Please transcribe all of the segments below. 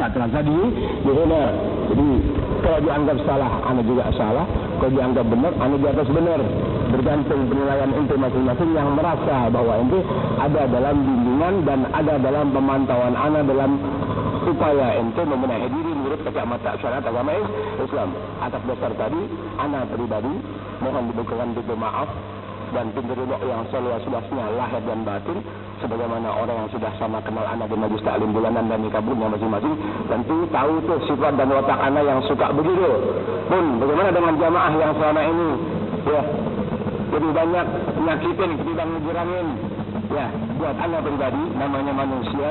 tak terasa dihina. Jadi kalau dianggap salah, anda juga salah. Kalau dianggap benar, anda di atas benar. Bergantung penilaian ente masing-masing yang merasa bahwa ente ada dalam bimbingan dan ada dalam pemantauan anda dalam upaya ente membenahi diri menurut kacamata syariat agama Islam. Atas dasar tadi, anda pribadi mohon dibukakan pintu maaf dan pintu ridha yang seluas-luasnya lahir dan batin, sebagaimana orang yang sudah sama kenal anda di majlis taklim bulanan dan di kaburnya masing-masing tentu tahu tuh sifat dan watak anda yang suka begitu. Pun bagaimana dengan jamaah yang selama ini ya lebih banyak penyakitin ketimbang ngejurangin. Ya, buat anda pribadi, namanya manusia,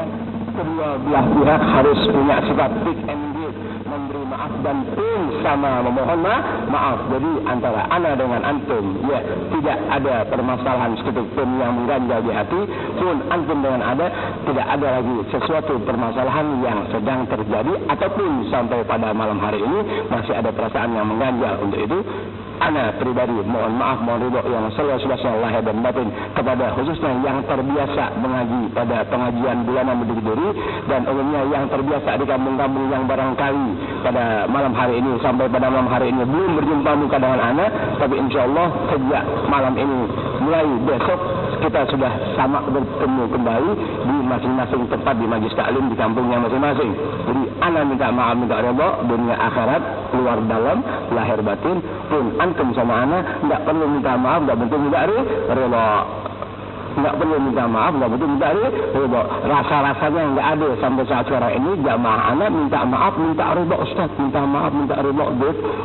kedua belah pihak harus punya sifat thick and good, memberi maaf dan pun sama memohon maaf. Jadi antara ana dengan antum, ya tidak ada permasalahan sedikit pun yang mengganjal di hati, pun antum dengan ada tidak ada lagi sesuatu permasalahan yang sedang terjadi ataupun sampai pada malam hari ini masih ada perasaan yang mengganjal. Untuk itu ana pribadi mohon maaf, mohon ridho yang seluas-luasnya lahir dan batin kepada khususnya yang terbiasa mengaji pada pengajian bulanan berdiri dan umumnya yang terbiasa di kampung-kampung yang barangkali pada malam hari ini sampai pada malam hari ini belum berjumpa muka dengan ana, tapi insyaallah sejak malam ini mulai besok kita sudah sama bertemu kembali di masing-masing tempat di majlis taklim di kampungnya masing-masing. Jadi ana minta maaf, minta ridho dunia akhirat, luar dalam, lahir batin. Pun antum sama ana enggak perlu minta maaf, enggak perlu minta ridho. Enggak perlu minta maaf, enggak perlu minta ridho. Rasa-rasanya enggak ada sampai saat sekarang ini. Jamaah ana minta maaf, minta ridho, Ustaz, minta maaf, minta ridho.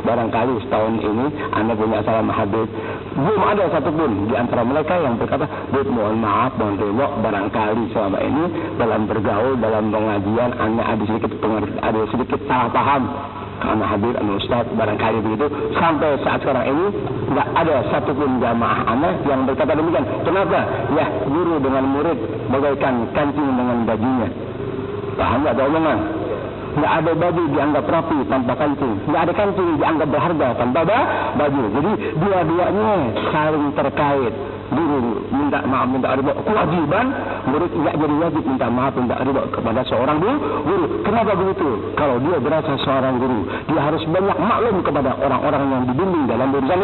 Barangkali setahun ini anda punya salah hadis. Belum ada satupun di antara mereka yang berkata, mohon maaf, mohon ridho. Barangkali selama ini dalam bergaul, dalam pengajian anda ada sedikit salah paham. Karena hadir Ustaz, barangkali begitu. Sampai saat sekarang ini tidak ada satupun jamaah anak yang berkata demikian. Kenapa? Ya, guru dengan murid bagaikan kancing dengan bajunya. Paham tak omongan? Tidak ada baju dianggap rapi tanpa kancing. Tidak ada kancing dianggap berharga tanpa baju. Jadi dua-duanya saling terkait. Guru minta maaf, minta ridho, kewajiban. Murid tidak jadi wajib minta maaf, minta ridho kepada seorang guru. Kenapa begitu? Kalau dia berasa seorang guru, dia harus banyak maklum kepada orang-orang yang dibimbing dalam urusan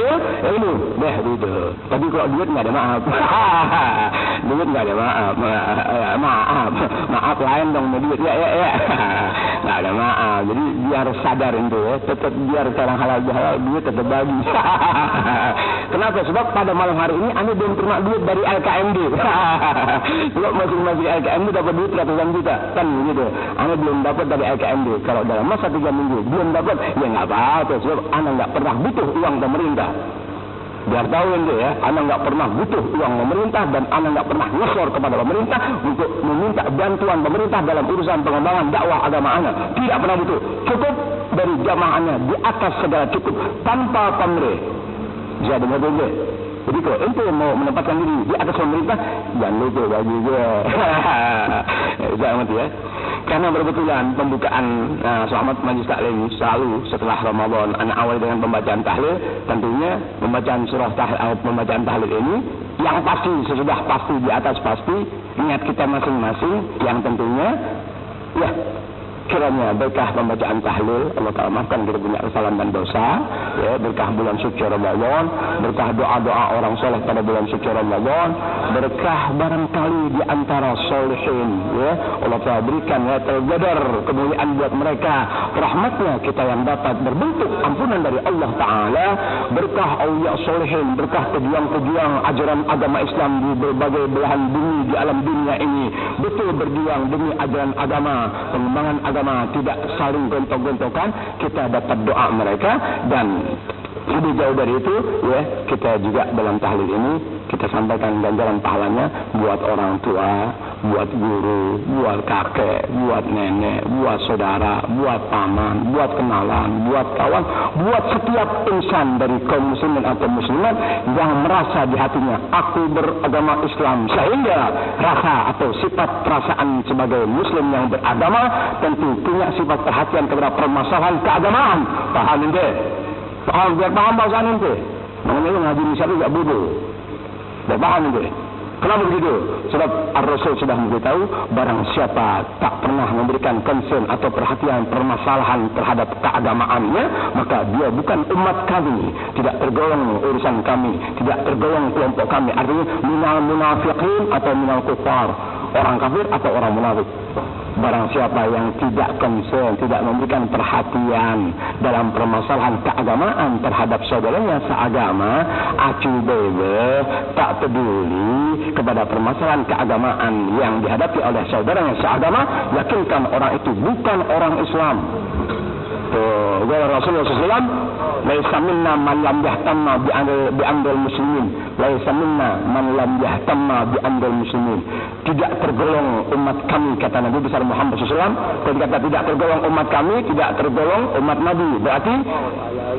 ilmu. Begitu. Tapi kalau duit nggak ada maaf. Duit nggak ada maaf. Maaf lain dong duit. Ya. Nggak ada maaf. Jadi dia harus sadar itu ya. Tetap biar sekarang halal duit tetap bagi. Kenapa? Sebab pada malam hari ini anda belum terima duit dari LKMD. Kalau masing-masing LKMD dapat duit ratusan juta, kan begitu. Anda belum dapat dari LKMD. Kalau dalam masa 3 minggu belum dapat, ya nggak apa-apa. Sebab anda nggak pernah butuh uang pemerintah. Biar tahu ente ya, anda nggak pernah butuh uang pemerintah dan anda nggak pernah ngesor kepada pemerintah untuk meminta bantuan pemerintah dalam urusan pengembangan dakwah agama anda. Tidak pernah butuh. Cukup dari jamaah anda di atas segala cukup tanpa pamrih. Jadi benar-benar. Jadi kalau ente mau menempatkan diri di atas pemerintah, jangan lupa bagi gue. Jangan ya. Karena berbetulan pembukaan selamat majlis taklim selalu setelah Ramadan anak awal dengan pembacaan tahlil. Tentunya pembacaan surah pembacaan tahlil ini yang pasti sesudah pasti di atas pasti niat kita masing-masing yang tentunya ya kiranya berkah pembacaan tahlil Allah Ta'ala maafkan kita punya kesalahan dan dosa ya, berkah bulan suci Ramadan, berkah doa-doa orang soleh pada bulan suci Ramadan, berkah barangkali di antara solihin ya, Allah Ta'ala berikan ya terjadar kemuliaan buat mereka, rahmatnya kita yang dapat berbentuk ampunan dari Allah Ta'ala, berkah awliya solihin, berkah pejuang-pejuang ajaran agama Islam di berbagai belahan bumi di alam dunia ini betul berjuang demi ajaran agama, pengembangan agama, tidak saling gontok-gontokan, kita dapat doa mereka. Dan lebih jauh dari itu ya, kita juga dalam tahlil ini kita sampaikan ganjaran pahalanya buat orang tua, buat guru, buat kakek, buat nenek, buat saudara, buat paman, buat kenalan, buat kawan, buat setiap insan dari kaum muslimin atau muslimat yang merasa di hatinya aku beragama Islam, sehingga rasa atau sifat perasaan sebagai muslim yang beragama tentu punya sifat perhatian kepada permasalahan keagamaan. Paham ente? Paham, biar paham bahasa ente. Makanya lu ngaji misalnya gak bodoh. Biar paham ente. Kenapa begitu? Sebab Ar-Rasul sudah memberitahu, barang siapa tak pernah memberikan concern atau perhatian permasalahan terhadap keagamaannya, maka dia bukan umat kami, tidak tergolong urusan kami, tidak tergolong kelompok kami. Artinya minal munafiqin atau minal kufar, orang kafir atau orang munafik. Barang siapa yang tidak concern, tidak memberikan perhatian dalam permasalahan keagamaan terhadap saudaranya seagama, acu bebe, tak peduli kepada permasalahan keagamaan yang dihadapi oleh saudaranya seagama, yakinkan orang itu bukan orang Islam. Rasulullah SAW, laisa minna man lam yahtamma bi amril muslimin, laisa minna man lam yahtamma bi amril muslimin. Tidak tergolong umat kami, kata Nabi besar Muhammad SAW. Kalau dikata tidak tergolong umat kami, tidak tergolong umat Nabi, berarti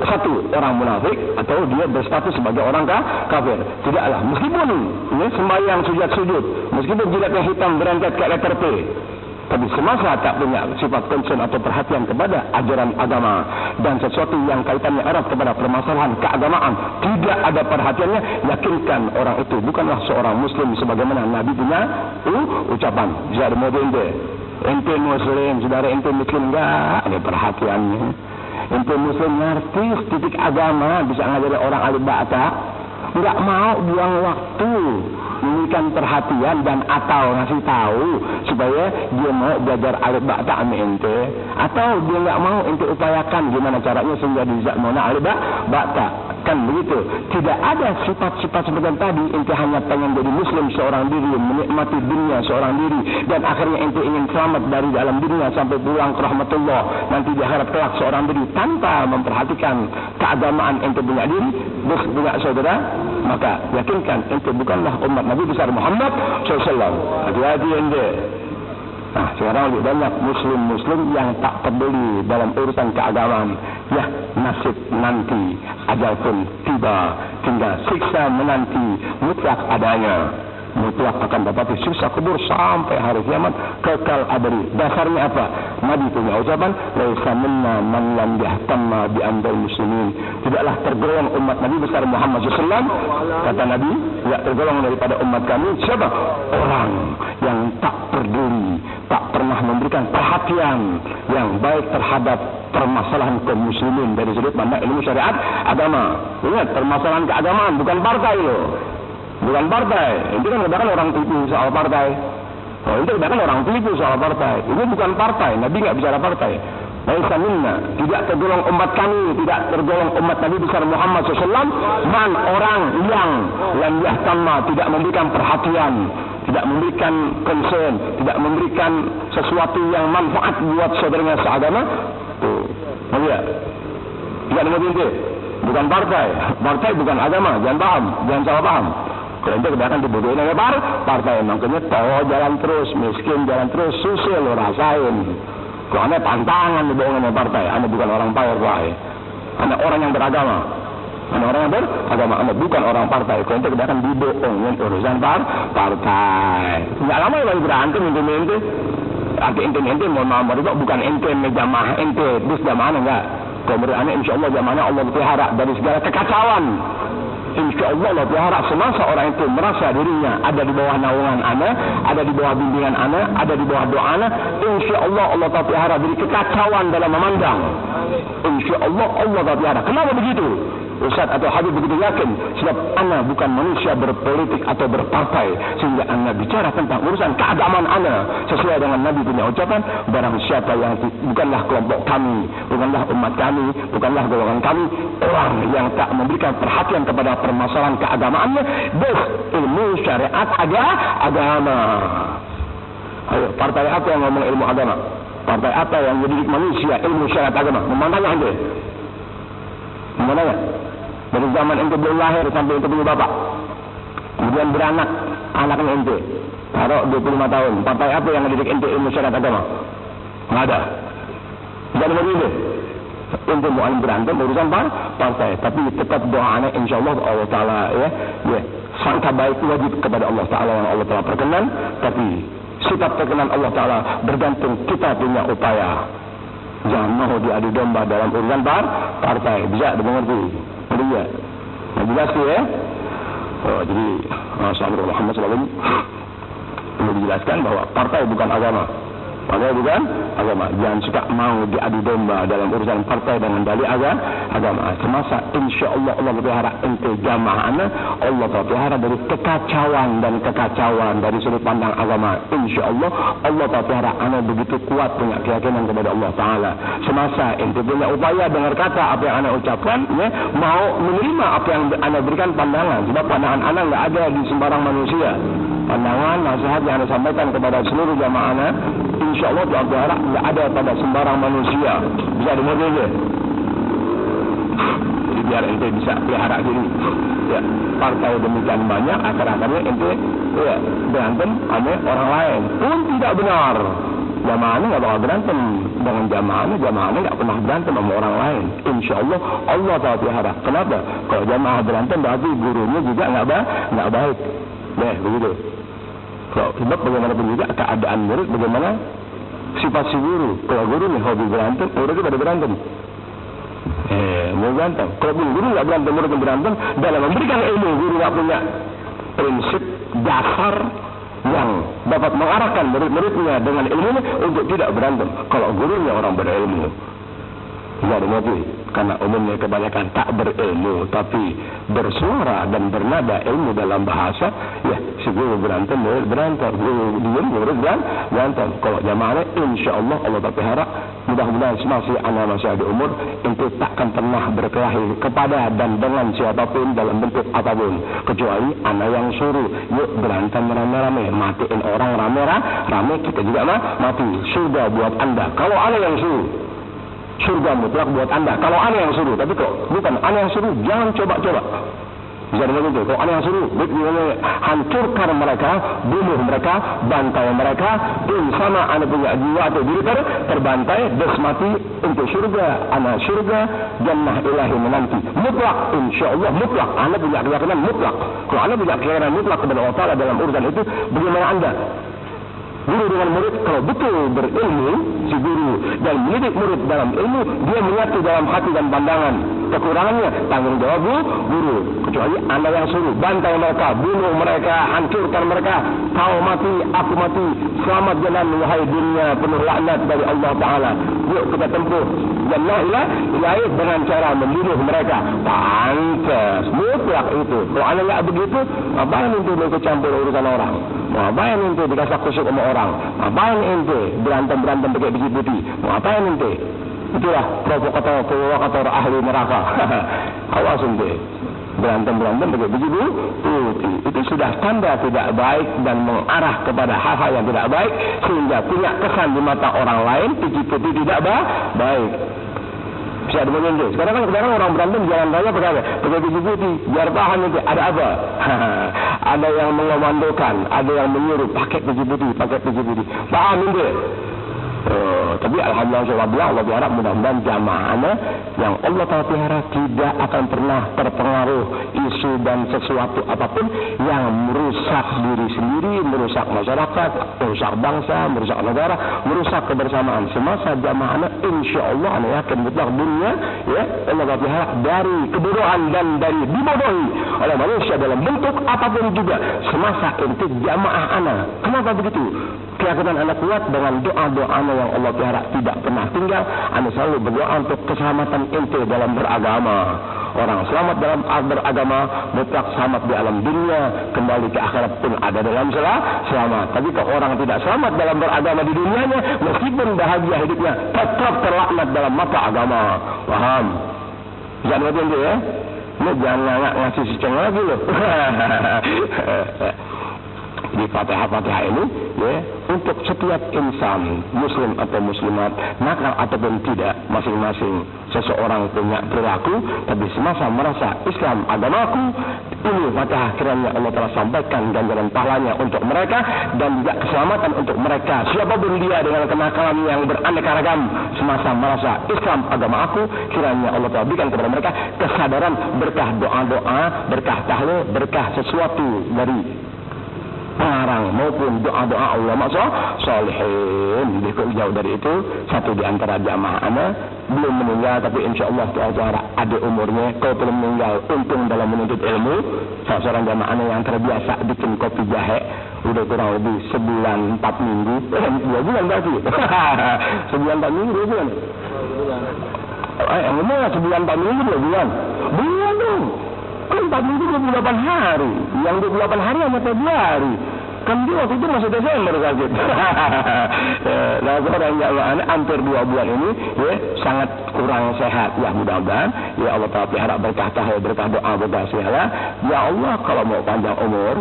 satu, orang munafik atau dia berstatus sebagai orang kafir. Tidaklah, meskipun ini sembahyang sujud, meskipun jidatnya hitam berangkat ke letter P, tapi semasa tak punya sifat concern atau perhatian kepada ajaran agama dan sesuatu yang kaitannya erat kepada permasalahan keagamaan, tidak ada perhatiannya, yakinkan orang itu bukanlah seorang muslim sebagaimana Nabi punya ucapan. Jar modende, ente muslim, saudara ente muslim, enggak ada perhatiannya. Ente muslim ngerti titik agama, bisa ngajari orang alif ba'ta, enggak mau buang waktu memberikan perhatian dan atau ngasih tahu supaya dia mau belajar alif ba'ta ame ente, atau dia nggak mau ente upayakan gimana caranya sehingga bisa mona alif ba'ta, kan begitu. Tidak ada sifat-sifat seperti tadi. Ente hanya pengen jadi muslim seorang diri, menikmati dunia seorang diri, dan akhirnya ente ingin selamat dari dalam dunia sampai pulang ke rahmatullah nanti di akhirat kelak seorang diri, tanpa memperhatikan keagamaan ente punya diri, punya saudara, maka yakinkan ente bukanlah umat Nabi besar Muhammad SAW. Hati-hati ente. Nah, sekarang lebih banyak muslim-muslim yang tak peduli dalam urusan keagamaan. Ya, nasib nanti, ajal pun tiba, tinggal siksa menanti, mutlak adanya. Mutlak akan dapat siksa kubur sampai hari kiamat, kekal abadi. Dasarnya apa? Nabi punya ucapan, laisa minna man lam yahtamma bi amril muslimin. Tidaklah tergolong umat Nabi besar Muhammad SAW, kata Nabi, tidak tergolong daripada umat kami siapa? Orang yang tak peduli, tak pernah memberikan perhatian yang baik terhadap permasalahan kaum muslimin dari sudut pandang ilmu syariat agama. Ingat, permasalahan keagamaan bukan partai loh. Bukan partai. Itu kan kadang orang tipu soal partai. Oh, itu kadang orang tipu soal partai. Ini bukan partai. Nabi nggak bicara partai. Laisa minna, tidak tergolong umat kami, tidak tergolong umat Nabi besar Muhammad SAW, man orang yang lam yahtamma, tidak memberikan perhatian, tidak memberikan concern, tidak memberikan sesuatu yang manfaat buat saudaranya seagama. Tuh, lihat. Tidak mengerti. Bukan partai. Partai bukan agama. Jangan paham, jangan salah paham. Kalau itu kebanyakan dibodohin oleh partai. Makanya tahu jalan terus, miskin jalan terus, susah lo rasain. Kalau anda tantangan dibohongin oleh partai, anda bukan orang partai. Anda orang yang beragama. Anda orang yang beragama, anda bukan orang partai. Kalau itu kebanyakan dibohongin urusan partai. Nggak lama lagi berantem ente. Arti ente mohon maaf itu bukan ente jamaah ente, terus jamaah enggak. Kalau menurut anda insya Allah jamaahnya Allah pelihara dari segala kekacauan. Insya Allah Allah pelihara semasa orang itu merasa dirinya ada di bawah naungan Anda, ada di bawah bimbingan Anda, ada di bawah doa Anda. Insya Allah Allah pelihara dari kekacauan dalam memandang. Insya Allah Allah pelihara. Kenapa begitu? Ustaz atau Habib begitu yakin? Sebab Anda bukan manusia berpolitik atau berpartai, sehingga Anda bicara tentang urusan keagamaan Anda sesuai dengan Nabi punya ucapan, barang siapa yang bukanlah kelompok kami, bukanlah umat kami, bukanlah golongan kami, orang yang tak memberikan perhatian kepada permasalahan keagamaannya, des ilmu syariat agama. Ayo, partai apa yang ngomong ilmu agama? Partai apa yang mendidik manusia ilmu syariat agama? Memandangnya anda? Memandangnya? Dari zaman ente belum lahir sampai ente punya bapak, kemudian beranak, anaknya ente taruh 25 tahun, partai apa yang mendidik ente ilmu syariat agama? Nggak ada. Jangan begitu. Ente mau berantem urusan partai, tapi tetap doanya insyaallah Allah Taala ya sangka baik wajib kepada Allah Taala yang Allah telah perkenan, tapi sifat perkenan Allah Taala bergantung kita punya upaya. Jangan mau diadu domba dalam urusan partai. Bisa dimengerti? Iya. Nah, jelas ya. Jadi sahabat Muhammad SAW perlu dijelaskan bahwa partai bukan agama. Partai bukan agama. Jangan suka mau diadu domba dalam urusan partai dengan dalih agama. Semasa insya Allah Allah pelihara ente jamaah ana, Allah pelihara dari kekacauan dari sudut pandang agama. Insya Allah Allah pelihara ana begitu kuat punya keyakinan kepada Allah Taala. Semasa ente punya upaya dengar kata apa yang ana ucapkan, ya, mau menerima apa yang ana berikan pandangan. Sebab pandangan ana nggak ada di sembarang manusia. Pandangan, nasihat yang anda sampaikan kepada seluruh jamaah anda, insya Allah Tuhan berharap tidak ada pada sembarang manusia. Bisa dimodel dia. Jadi biar ente bisa pelihara diri. Ya, partai demikian banyak, akhir-akhirnya ente ya, berantem sama orang lain. Pun tidak benar. Jamaah anda nggak bakal berantem dengan jamaah anda nggak pernah berantem sama orang lain. Insya Allah Allah tahu pelihara. Kenapa? Kalau jamaah berantem berarti gurunya juga nggak baik. Deh, begitu. Sebab bagaimanapun juga keadaan murid, bagaimana sifat si guru. Kalau guru nih hobi berantem, muridnya pada berantem. Mau berantem. Kalau guru nggak berantem, muridnya berantem. Dalam memberikan ilmu, guru nggak punya prinsip dasar yang dapat mengarahkan murid-muridnya dengan ilmunya untuk tidak berantem. Kalau gurunya orang berilmu, nggak dimati. Karena umumnya kebanyakan tak berilmu tapi bersuara dan bernada ilmu dalam bahasa, ya si guru berantem, murid berantem, guru diam, murid berantem. Kalau jamaah insya Allah Allah pelihara. Mudah-mudahan masih ada umur, itu takkan pernah berkelahi kepada dan dengan siapapun dalam bentuk apapun, kecuali anak yang suruh yuk berantem rame-rame, matiin orang rame-rame, kita juga mati. Surga buat anda kalau anak yang suruh, surga mutlak buat anda kalau anda yang suruh. Tapi kok bukan anda yang suruh, jangan coba-coba. Bisa begitu. Kalau anda yang suruh, hancurkan mereka, bunuh mereka, bantai mereka, pun sama anda punya jiwa atau diri terbantai, des mati untuk surga. Anda surga, jannah ilahi menanti. Mutlak, insya Allah mutlak. Anda punya keyakinan mutlak. Kalau anda punya keyakinan mutlak kepada Allah Ta'ala dalam urusan itu, bagaimana anda? Guru dengan murid kalau betul berilmu, si guru dan mendidik murid dalam ilmu, dia menyatu dalam hati dan pandangan. Kekurangannya tanggung jawab guru. Kecuali anda yang suruh, bantai mereka, bunuh mereka, hancurkan mereka, kau mati, aku mati, selamat jalan wahai dunia penuh laknat dari Allah Ta'ala. Yuk kita tempuh jannah ilahi dengan cara membunuh mereka. Pantas, mutlak itu. Kalau anda nggak begitu, ngapain itu ikut campur urusan orang? Ngapain ente dikasih kusuk sama orang? Ngapain ente berantem pakai biji putih? Ngapain ente? Itulah provokator ahli neraka. Awas ente berantem pakai biji putih. Itu sudah tanda tidak baik dan mengarah kepada hal-hal yang tidak baik, sehingga punya kesan di mata orang lain biji putih tidak baik. Bisa dimana sekarang orang berantem jalan raya pakai biji putih biar tahan nanti. Ada apa? Ada yang mengomandokan, ada yang menyuruh pakai biji putih. Paham ini? Tapi alhamdulillah Allah berharap mudah-mudahan jamaahnya yang Allah Ta'ala pelihara tidak akan pernah terpengaruh isu dan sesuatu apapun yang merusak diri sendiri, merusak masyarakat, merusak bangsa, merusak negara, merusak kebersamaan. Semasa jamaahnya insya Allah anda yakin mutlak dunia, ya Allah Ta'ala pelihara dari kebodohan dan dari dibodohi oleh manusia dalam bentuk apapun juga. Semasa itu jamaah anak. Kenapa begitu? Keyakinan anda kuat dengan doa-doa anda yang Allah pelihara tidak pernah tinggal. Anda selalu berdoa untuk keselamatan ente dalam beragama. Orang selamat dalam beragama mutlak selamat di alam dunia, kembali ke akhirat pun ada dalam selamat. Tapi kalau orang tidak selamat dalam beragama di dunianya, meskipun bahagia hidupnya, tetap terlaknat dalam mata agama. Paham? Jangan ngerti ente ya. Ini jangan ngasih secong lagi loh. Di Fatihah ini ya, untuk setiap insan muslim atau muslimat, nakal ataupun tidak, masing-masing seseorang punya perilaku, tapi semasa merasa Islam agamaku, ini Fatihah kiranya Allah telah sampaikan ganjaran pahalanya untuk mereka dan juga keselamatan untuk mereka. Siapapun dia dengan kenakalan yang beraneka ragam, semasa merasa Islam agama aku, kiranya Allah telah berikan kepada mereka kesadaran berkah doa-doa, berkah tahlil, berkah sesuatu dari pengarang maupun doa-doa ulama salihin. Jauh dari itu, satu di antara jamaah ana belum meninggal tapi insya Allah Ta'ala ada umurnya. Kalau belum meninggal, untung dalam menuntut ilmu. Seorang jamaah yang terbiasa bikin kopi jahe udah kurang lebih sebulan 4 minggu, 2 bulan berarti. Sebulan 4 minggu 2 bulan. Ngomong sebulan 4 minggu 2 bulan. Bulan dong. Kan 4 minggu 28 hari. Yang 28 hari hanya Februari. Kan dia waktu itu masih Desember sakit. Nah, seorang jamaah hampir 2 bulan ini ya, sangat kurang sehat. Ya mudah-mudahan ya Allah Ta'ala harap berkah cahaya, berkah doa, berkah segala. Ya Allah kalau mau panjang umur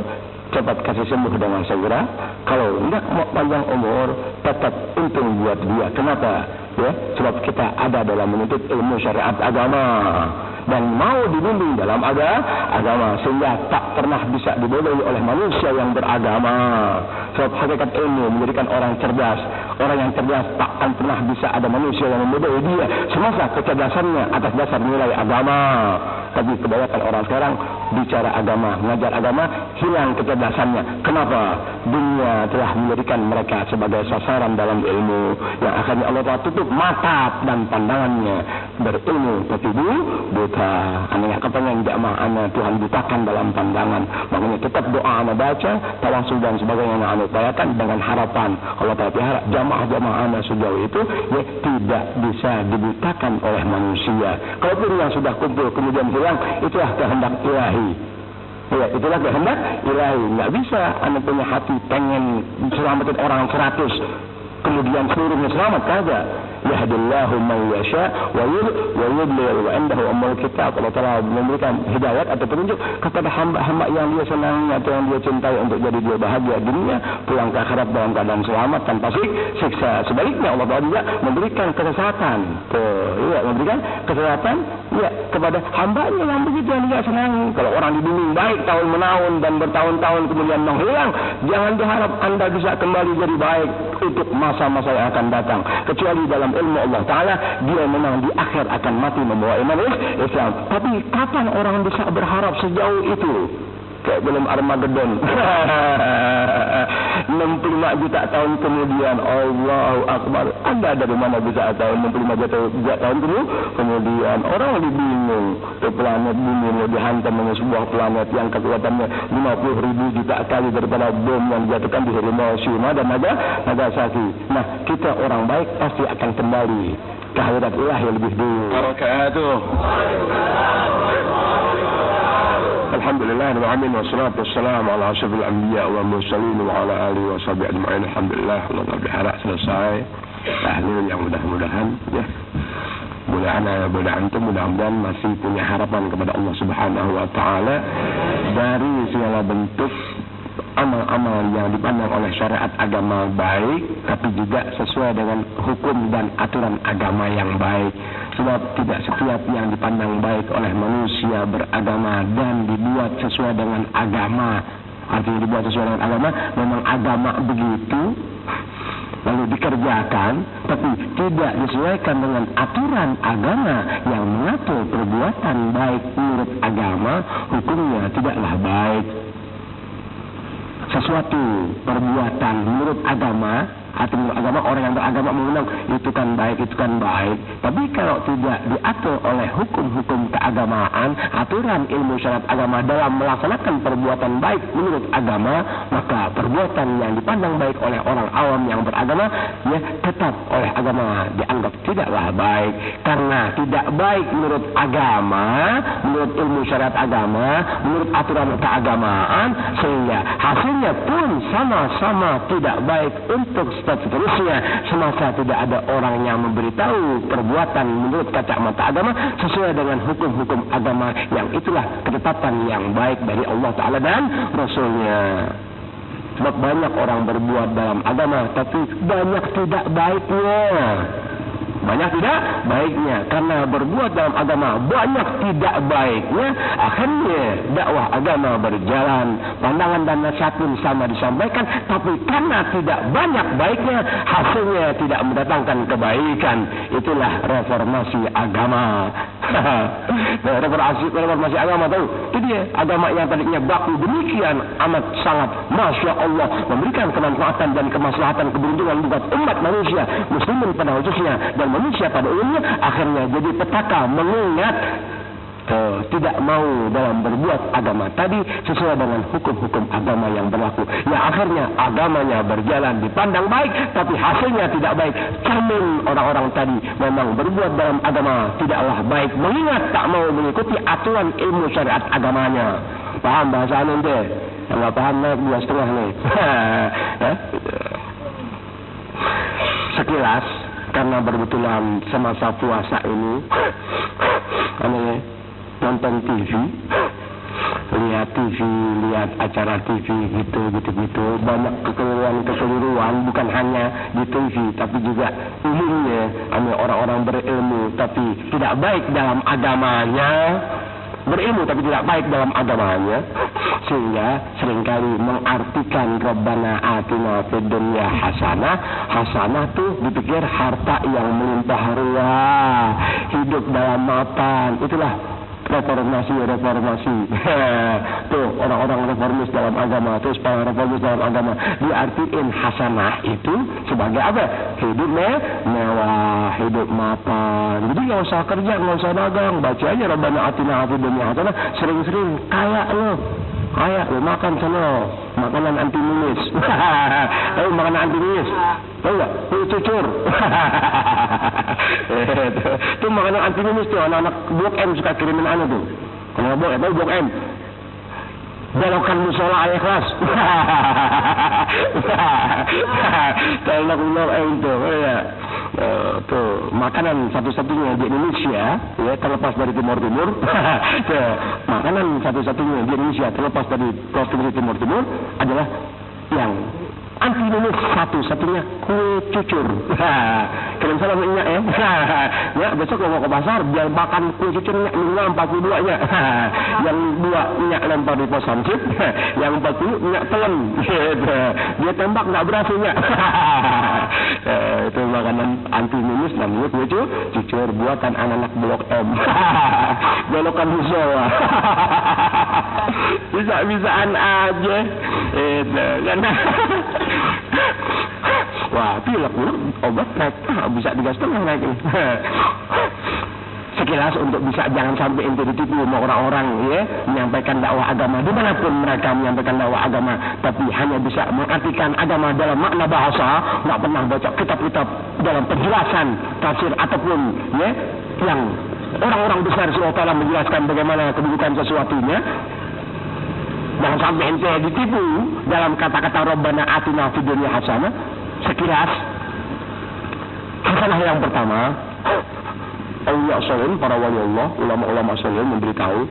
cepat kasih sembuh dengan segera. Kalau enggak mau panjang umur tetap untung buat dia. Kenapa? Ya, sebab kita ada dalam menuntut ilmu syariat agama dan mau dibimbing dalam agama sehingga tak pernah bisa dibodohi oleh manusia yang beragama. Sebab hakikat ilmu menjadikan orang cerdas. Orang yang cerdas tak akan pernah bisa ada manusia yang membodohi dia semasa kecerdasannya atas dasar nilai agama. Tapi kebanyakan orang sekarang bicara agama, mengajar agama, hilang kecerdasannya. Kenapa? Dunia telah menjadikan mereka sebagai sasaran dalam ilmu yang akhirnya Allah Ta'ala tutup mata dan pandangannya berilmu tapi buta. Anda kepengen jamaah anda Tuhan butakan dalam pandangan. Makanya tetap doa anda baca, tawasul dan sebagainya yang anda upayakan dengan harapan Allah Ta'ala harap jamaah-jamaah anda sejauh itu ya tidak bisa dibutakan oleh manusia. Kalaupun yang sudah kumpul kemudian hilang, itulah kehendak ilahi. Ya, itulah kehendak ilahi. Nggak bisa anda punya hati pengen selamatin orang 100 kemudian seluruhnya selamat, kagak. Yahdillahu man yasha wa yudlil wa indahu ummul kitab. Allah Ta'ala memberikan hidayat atau petunjuk kepada hamba-hamba yang dia senangi atau yang dia cintai untuk jadi dia bahagia dunia, pulang ke akhirat dalam keadaan selamat tanpa siksa. Sebaliknya Allah Ta'ala juga memberikan kesesatan. Iya, memberikan kesesatan ya kepada hambanya yang begitu yang dia senangi. Kalau orang dibimbing baik tahun-menahun dan bertahun-tahun kemudian menghilang, jangan diharap anda bisa kembali jadi baik untuk masa-masa yang akan datang, kecuali dalam ilmu Allah Ta'ala dia memang di akhir akan mati membawa iman Islam. Tapi kapan orang bisa berharap sejauh itu? Kayak belum Armageddon. 65 juta tahun kemudian, Allahu Akbar. Anda dari mana bisa tahun 65 juta tahun kemudian? Orang bingung. Planet bumi mau dihantam dengan sebuah planet yang kekuatannya 50.000 juta kali daripada bom yang dijatuhkan di Hiroshima dan Nagasaki. Nah, kita orang baik pasti akan kembali ke hadirat ilahi lebih dulu. Barakatuh. Alhamdulillah rabbil alamin wassalatu wassalamu ala asyrafil anbiya wal mursalin wa ala alihi washabihi ajma'in. Alhamdulillah, Allah berharap selesai tahlil yang mudah-mudahan ya. Mudah-mudahan masih punya harapan kepada Allah Subhanahu wa taala dari segala bentuk amal-amal yang dipandang oleh syariat agama baik, tapi juga sesuai dengan hukum dan aturan agama yang baik. Sebab tidak setiap yang dipandang baik oleh manusia beragama dan dibuat sesuai dengan agama, artinya dibuat sesuai dengan agama, memang agama begitu lalu dikerjakan, tapi tidak disesuaikan dengan aturan agama yang mengatur perbuatan baik menurut agama, hukumnya tidaklah baik. Sesuatu perbuatan menurut agama atau menurut agama, orang yang beragama memandang itu kan baik, tapi kalau tidak diatur oleh hukum-hukum keagamaan, aturan ilmu syariat agama dalam melaksanakan perbuatan baik menurut agama, maka perbuatan yang dipandang baik oleh orang awam yang beragama ya tetap oleh agama dianggap tidaklah baik, karena tidak baik menurut agama, menurut ilmu syariat agama, menurut aturan keagamaan, sehingga hasilnya pun sama-sama tidak baik untuk seterusnya semasa tidak ada orang yang memberitahu perbuatan menurut kacamata agama sesuai dengan hukum-hukum agama yang itulah ketetapan yang baik dari Allah Ta'ala dan Rasulnya. Sebab banyak orang berbuat dalam agama tapi banyak tidak baiknya, karena berbuat dalam agama banyak tidak baiknya, akhirnya dakwah agama berjalan, pandangan dan nasihat pun sama disampaikan, tapi karena tidak banyak baiknya, hasilnya tidak mendatangkan kebaikan. Itulah reformasi agama. reformasi agama tahu, itu dia agama yang tadinya baku demikian amat sangat, masya Allah, memberikan kemanfaatan dan kemaslahatan keberuntungan buat umat manusia muslimin pada khususnya, dan manusia pada umumnya akhirnya jadi petaka mengingat tidak mau dalam berbuat agama tadi sesuai dengan hukum-hukum agama yang berlaku. Ya akhirnya agamanya berjalan dipandang baik, tapi hasilnya tidak baik. Cermin orang-orang tadi memang berbuat dalam agama tidaklah baik, mengingat tak mau mengikuti aturan ilmu syariat agamanya. Paham bahasa ente? Yang nggak paham naik 2,5 nih. Sekilas karena berbetulan semasa puasa ini nonton TV, lihat TV, lihat acara TV gitu, banyak kekeliruan, bukan hanya di TV tapi juga umumnya orang-orang berilmu tapi tidak baik dalam agamanya, berilmu tapi tidak baik dalam agamanya, sehingga seringkali mengartikan Rabbana atina fid dunya hasanah tuh dipikir harta yang melimpah ruah, hidup dalam mapan. Itulah reformasi tuh orang-orang reformis dalam agama, terus para reformis dalam agama diartiin hasanah itu sebagai apa? Hidup mewah, hidup mapan. Jadi nggak usah kerja, nggak usah dagang, baca aja Rabbana atina fid dunya hasanah, sering-sering kaya lo makan sana makanan anti minus. Tahu makanan anti minus? Tahu nggak? Cucur. Itu makanan anti minus tuh, anak-anak Blok M suka kirimin tuh. Kalau Blok M belokan musola ayah kelas. Blok M tuh ya. Tuh makanan satu-satunya di Indonesia ya, terlepas dari Timur makanan satu-satunya di Indonesia terlepas dari provinsi Timur adalah yang anti minus satu-satunya kue cucur. Kirim salam minyak ya. Ya besok kalau mau ke pasar biar makan kue cucurnya minimal 42 nya. Yang 2 minyak lempar di pos hansip, yang 40 minyak telan. Dia tembak nggak berhasilnya. Itu makanan anti minus namanya kue cucur buatan anak-anak Blok M. Belokan musola. Bisa-bisaan aja. Itu kan. Wah, pilek obat naik, bisa 3,5 naik ini. Sekilas untuk bisa jangan sampai ente ditipu sama orang-orang ya, menyampaikan dakwah agama dimanapun mereka menyampaikan dakwah agama, tapi hanya bisa mengartikan agama dalam makna bahasa, nggak pernah baca kitab-kitab dalam penjelasan tafsir ataupun ya yang orang-orang besar SWT menjelaskan bagaimana kedudukan sesuatunya. Jangan sampai ente ditipu dalam kata-kata Rabbana atina fid dunya hasanah. Sekilas hasanah yang pertama, awliya sholihin, para wali Allah, ulama-ulama sholihin memberitahu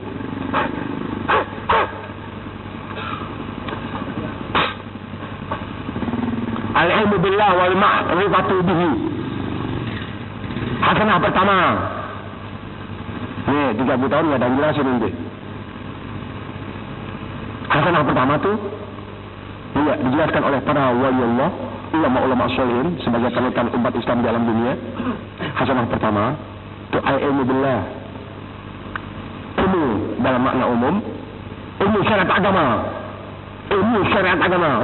al-ilmu billah wal ma'rifatu bihi. Hasanah pertama. Nih 30 tahun nggak ada yang jelasin ini. Hasanah pertama tuh dijelaskan oleh para wali Allah, ulama-ulama sholihin sebagai panutan umat Islam di alam dunia. Hasanah pertama itu al-ilmu billah, ilmu dalam makna umum, ilmu syariat agama.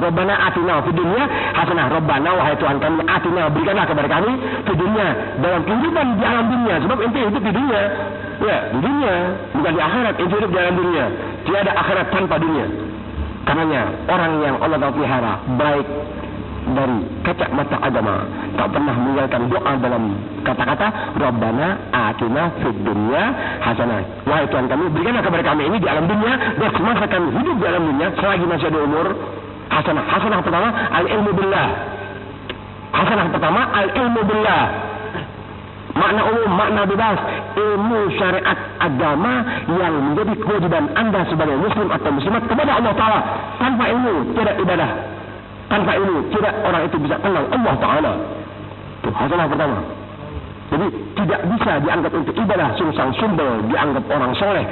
Rabbana atina fid dunya hasanah. Rabbana, wahai Tuhan kami, atina, berikanlah kepada kami fid dunya, dalam kehidupan di alam dunia. Sebab ente hidup di dunia, ya di dunia, bukan di akhirat. Ente hidup di alam dunia, tiada akhirat tanpa dunia. Karenanya orang yang Allah tahu pelihara baik dari kacamata agama, tak pernah meninggalkan doa dalam kata-kata Rabbana atina fid dunya hasanah. Wahai Tuhan kami, berikanlah kepada kami ini di alam dunia, dan semasa kami hidup di alam dunia selagi masih ada umur, hasanah. Hasanah pertama al-ilmu billah. Hasanah pertama al-ilmu billah. Makna umum, makna bebas, ilmu syariat agama yang menjadi kewajiban Anda sebagai muslim atau muslimat kepada Allah Ta'ala. Tanpa ilmu tidak ibadah, tanpa ilmu tidak orang itu bisa kenal Allah Ta'ala. Itu hasanah pertama. Jadi tidak bisa dianggap untuk ibadah sungsang sumber, dianggap orang soleh,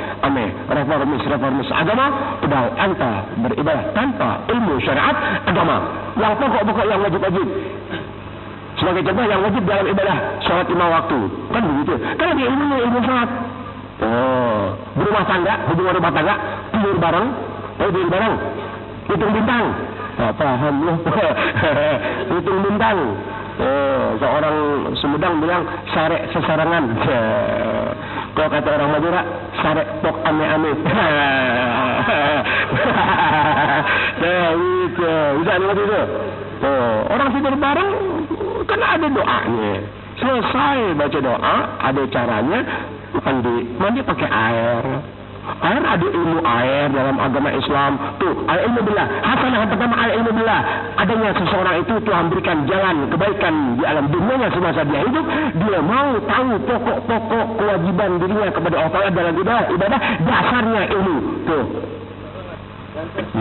reformis agama, padahal anta beribadah tanpa ilmu syariat agama. Yang pokok-pokok yang wajib-wajib. Sebagai contoh yang wajib dalam ibadah sholat 5 waktu, kan begitu. Karena dia ilmu sholat. Berumah tangga, hubungan rumah tangga, tidur bareng, hitung bintang. Paham loh. Hitung bintang. Seorang Sumedang bilang sarek sesarangan. Kalau kata orang Madura, sarek pok ame-ame. Gitu. Bisa lihat itu. Orang tidur bareng kan ada doanya. Selesai baca doa, ada caranya mandi pakai air. Air ada ilmu air dalam agama Islam. Tuh, al-ilmu billah. Hasanah yang pertama al-ilmu billah. Adanya seseorang itu Tuhan berikan jalan kebaikan di alam dunianya semasa dia hidup. Dia mau tahu pokok-pokok kewajiban dirinya kepada Allah Ta'ala dalam ibadah. Dasarnya ilmu. Tuh.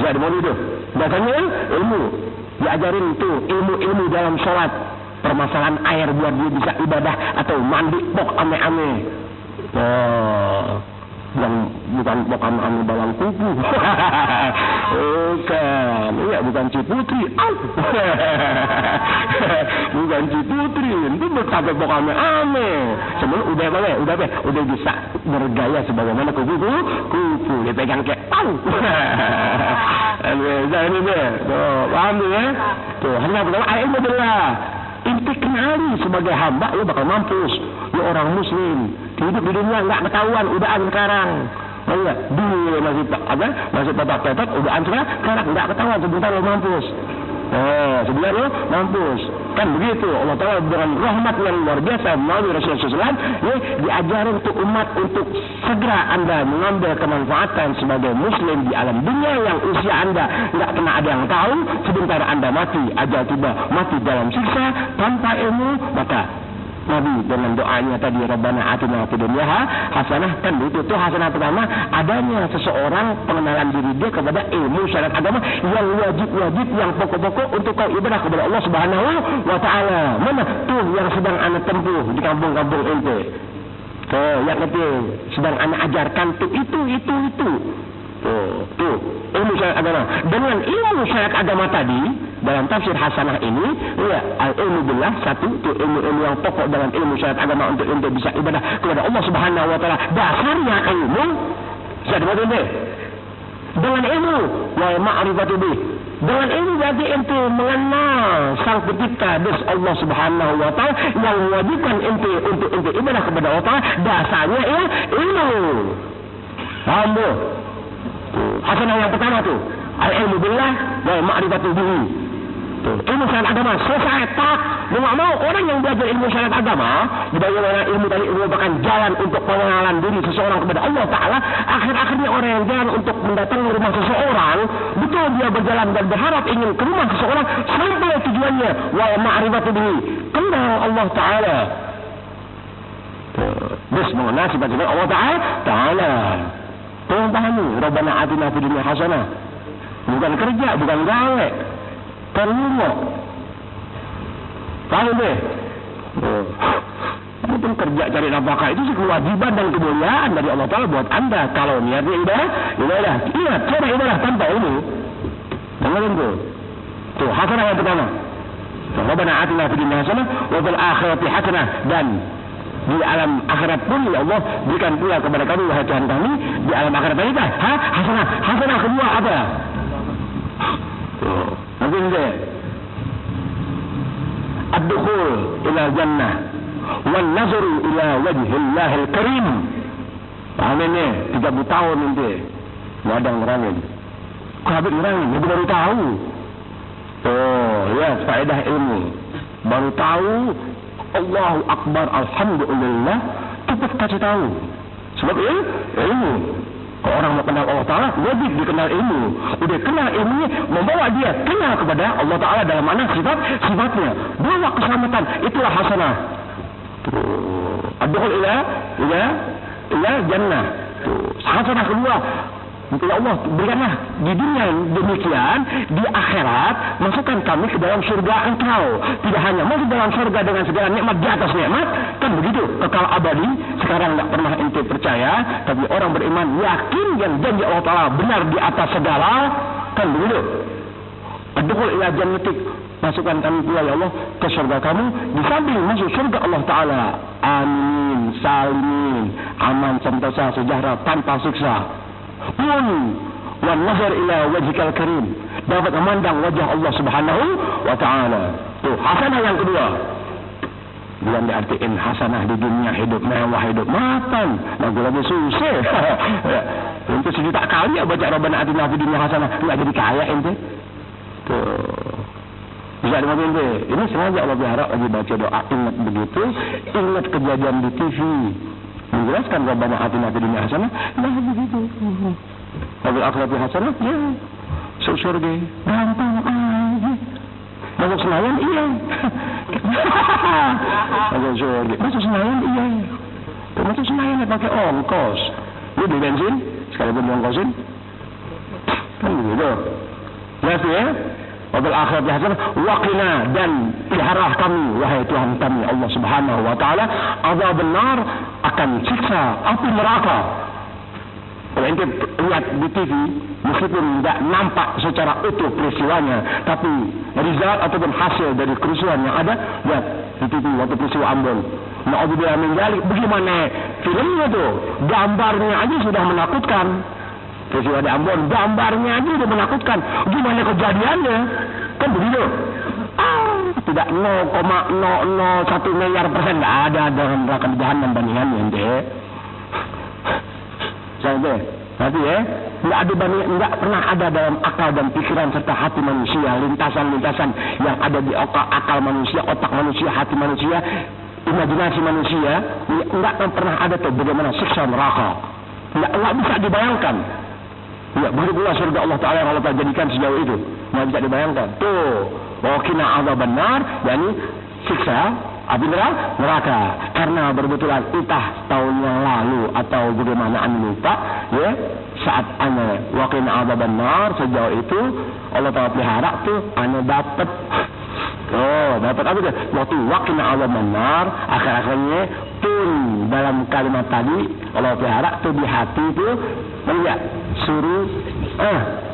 Bisa dimana itu? Dasarnya ilmu. Diajarin tuh ilmu-ilmu dalam sholat. Permasalahan air buat dia bisa ibadah atau mandi pok ame-ame. Yang bukan pok ame-ame balang kuku. Bukan. Iya, bukan Ciputri. Bukan Ciputri. Itu sampai pok ame-ame. Sebenarnya udah bisa bergaya sebagaimana kuku. Dipegang kayak pau. Ini deh. Tuh, paham ya? Tuh, hanya pertama ilmu billah. Inti kenali sebagai hamba, lu bakal mampus. Lu orang muslim, hidup di dunia nggak ketahuan, udahan sekarang. Enggak, dulu masih petak-petak, udahan sekarang nggak ketahuan, sebentar lu mampus. Sebenarnya lu mampus. Kan begitu, Allah Ta'ala dengan rahmat yang luar biasa melalui Rasulullah SAW, diajarin untuk umat untuk segera Anda mengambil kemanfaatan sebagai muslim di alam dunia yang usia Anda nggak pernah ada yang tahu. Sebentar Anda mati, ajal tiba, mati dalam siksa tanpa ilmu. Maka Nabi dengan doanya tadi, Rabbana atina fid dunya hasanah, kan itu tuh hasanah pertama adanya seseorang pengenalan diri dia kepada ilmu syariat agama yang wajib-wajib, yang pokok-pokok untuk kau ibadah kepada Allah Subhanahu wa Ta'ala. Mana tuh yang sedang anak tempuh di kampung-kampung ente. Tuh, yang itu sedang anak ajarkan tuh itu. Tuh, ilmu syariat agama. Dengan ilmu syariat agama tadi, dalam tafsir hasanah ini, ya, ilmu billah satu, tuh ilmu yang pokok dalam ilmu syariat agama untuk bisa ibadah kepada Allah Subhanahu wa Ta'ala. Dasarnya ilmu, syariat ini. Dengan ilmu, wa ma'rifatu bih. Dengan ilmu berarti ente mengenal Sang Pencipta Allah Subhanahu wa Ta'ala yang mewajibkan ente untuk ibadah kepada Allah Ta'ala. Dasarnya ya ilmu. Paham tuh? Hasanah yang pertama tuh al-ilmu billah wa ma'rifatu bihi. Ilmu syariat agama selesai tak. Nggak mau orang yang belajar ilmu syariat agama, bagaimana ilmu tadi merupakan jalan untuk pengenalan diri seseorang kepada Allah Ta'ala. Akhir-akhirnya orang yang jalan untuk mendatangi rumah seseorang, betul dia berjalan dan berharap ingin ke rumah seseorang sampai tujuannya wa ma'rifatu bihi, kenal Allah Ta'ala. Terus mengenal sifat-sifat Allah Ta'ala. Tolong pahami, Rabbana atina fid dunya hasanah. Bukan kerja, bukan gawe. Terima. Paham deh? Bukan kerja cari nafkah itu kewajiban dan kemuliaan dari Allah Ta'ala buat Anda. Kalau niatnya ibadah. Ingat, cara ibadah tanpa ilmu. Dengerin tuh. Tuh, hasanah yang pertama. Rabbana atina fid dunya hasanah wa fil akhirati hasanah, dan di alam akhirat pun ya Allah berikan pula kepada kami wahai Tuhan kami di alam akhirat kita hasanah kedua apa? Mungkin deh ad-dukhul ila jannah wan nazru ila wajhillahil karim. Paham ini 30 tahun nanti nggak ada ngerangin. Kok habis ngerangin? Itu baru tahu. Ya faedah ilmu baru tahu. Allahu Akbar, Alhamdulillah, cepat kasih tahu. Sebab ilmu. Kalau orang mau kenal Allah Ta'ala, wajib dikenal ilmu. Udah kenal ilmunya, membawa dia kenal kepada Allah Ta'ala dalam mana sifatnya. Bawa keselamatan, itulah hasanah. Ad-dukhul ila jannah. Hasanah kedua. Ya Allah, berikanlah di dunia demikian, di akhirat masukkan kami ke dalam surga Engkau. Tidak hanya masuk dalam surga dengan segala nikmat di atas nikmat, kan begitu, kekal abadi. Sekarang tidak pernah ente percaya, tapi orang beriman yakin yang janji Allah Ta'ala benar di atas segala, kan begitu. Ad-dukhul ila jannatik, masukkan kami pula ya Allah ke surga kamu. Di samping masuk surga Allah Ta'ala, amin, salimin, aman, sentosa, sejahtera, tanpa siksa. Pun wan nazar ila wajhikal karim, dapat memandang wajah Allah Subhanahu wa Ta'ala. Tuh, hasanah yang kedua. Bukan diartiin hasanah di dunia, hidup mewah, hidup mapan. Lagu-lagu susah. Itu 1 juta kali ya baca Rabbana atina fid dunya hasanah, enggak jadi kaya ente. Tuh. Bisa dimaksud ente. Ini sengaja Allah berharap lagi baca doa ingat begitu, ingat kejadian di TV. Menjelaskan Rabbana atina fid dunya hasanah, nah begitu. Wabil akhirati hasanah, ya. Surga gampang aja. Masuk Senayan iya. Masuk Senayan iya. Masuk Senayan pakai ongkos. Lu beli bensin, sekalipun diongkosin. Kan begitu. Jelas ya? Wabil akhirat hasanah waqina, dan pelihara kami wahai Tuhan kami Allah Subhanahu wa taala azab benar akan siksa api neraka. Kalau ente lihat di TV, meskipun tidak nampak secara utuh peristiwanya, tapi result ataupun hasil dari kerusuhan yang ada, lihat di TV waktu peristiwa Ambon. Na'udzubillah min dzalik, bagaimana filmnya tuh, gambarnya aja sudah menakutkan. Peristiwa di Ambon, gambarnya aja sudah menakutkan. Gimana kejadiannya? Kan begitu. Tidak 0,001 miliar persen nggak ada dalam neraka jahanam bandingannya ente. Saya nanti ya, nggak pernah ada dalam akal dan pikiran serta hati manusia, lintasan-lintasan yang ada di akal manusia, otak manusia, hati manusia, imajinasi manusia, nggak pernah ada tuh bagaimana siksa neraka, nggak bisa dibayangkan. Ya, begitu pula surga Allah Taala yang Allah jadikan sejauh itu, nggak bisa dibayangkan. Tuh, bahwa kina azab benar, yakni siksa api neraka, karena berbetulan entah tahun yang lalu atau bagaimana anda lupa ya, saat anda waqina adzaban nar sejauh itu Allah Ta'ala pelihara tuh anda dapat dapat apa tuh waktu waqina adzaban nar, akhir-akhirnya pun dalam kalimat tadi Allah pelihara tuh di hati tuh melihat suruh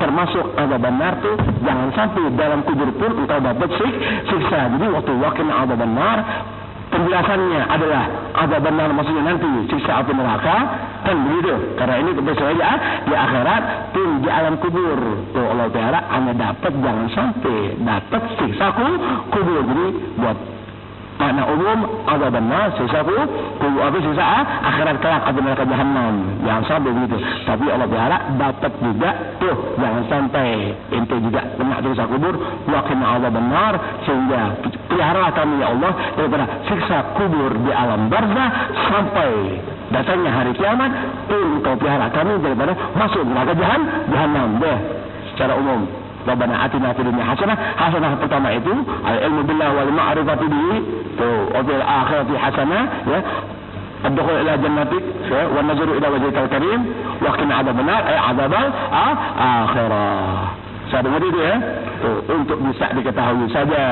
termasuk adzaban nar tuh jangan sampai dalam kubur pun engkau dapat siksa. Jadi waktu waqina adzaban nar penjelasannya adalah adzaban nar maksudnya nanti siksa api neraka, kan begitu. Karena ini besok aja di akhirat pun di alam kubur tuh Allah Ta'ala anda dapat jangan sampai dapat siksa kubur. Jadi buat makna umum adzaban nar siksa kubur, apa siksa akhirat kelak api neraka jahanam, jangan sampai begitu. Tapi Allah Ta'ala dapat juga tuh jangan sampai ente juga kena siksa kubur, waqina adzaban nar, sehingga pelihara kami ya Allah daripada siksa kubur di alam barzah sampai datangnya hari kiamat, pun kau pelihara kami daripada masuk neraka jahanam. Deh secara umum Rabbana atina fid dunya hasanah. Hasanah pertama itu al-ilmu billah wal ma'rifatu bihi, tuh wabil akhirati hasanah ya, ad-dukhul ila jannatik ya, wan nazru ila wajhikal karim, wa qina adzaban nar ay adzabal akhirah. Saya dengar itu ya, tuh, untuk bisa diketahui saja,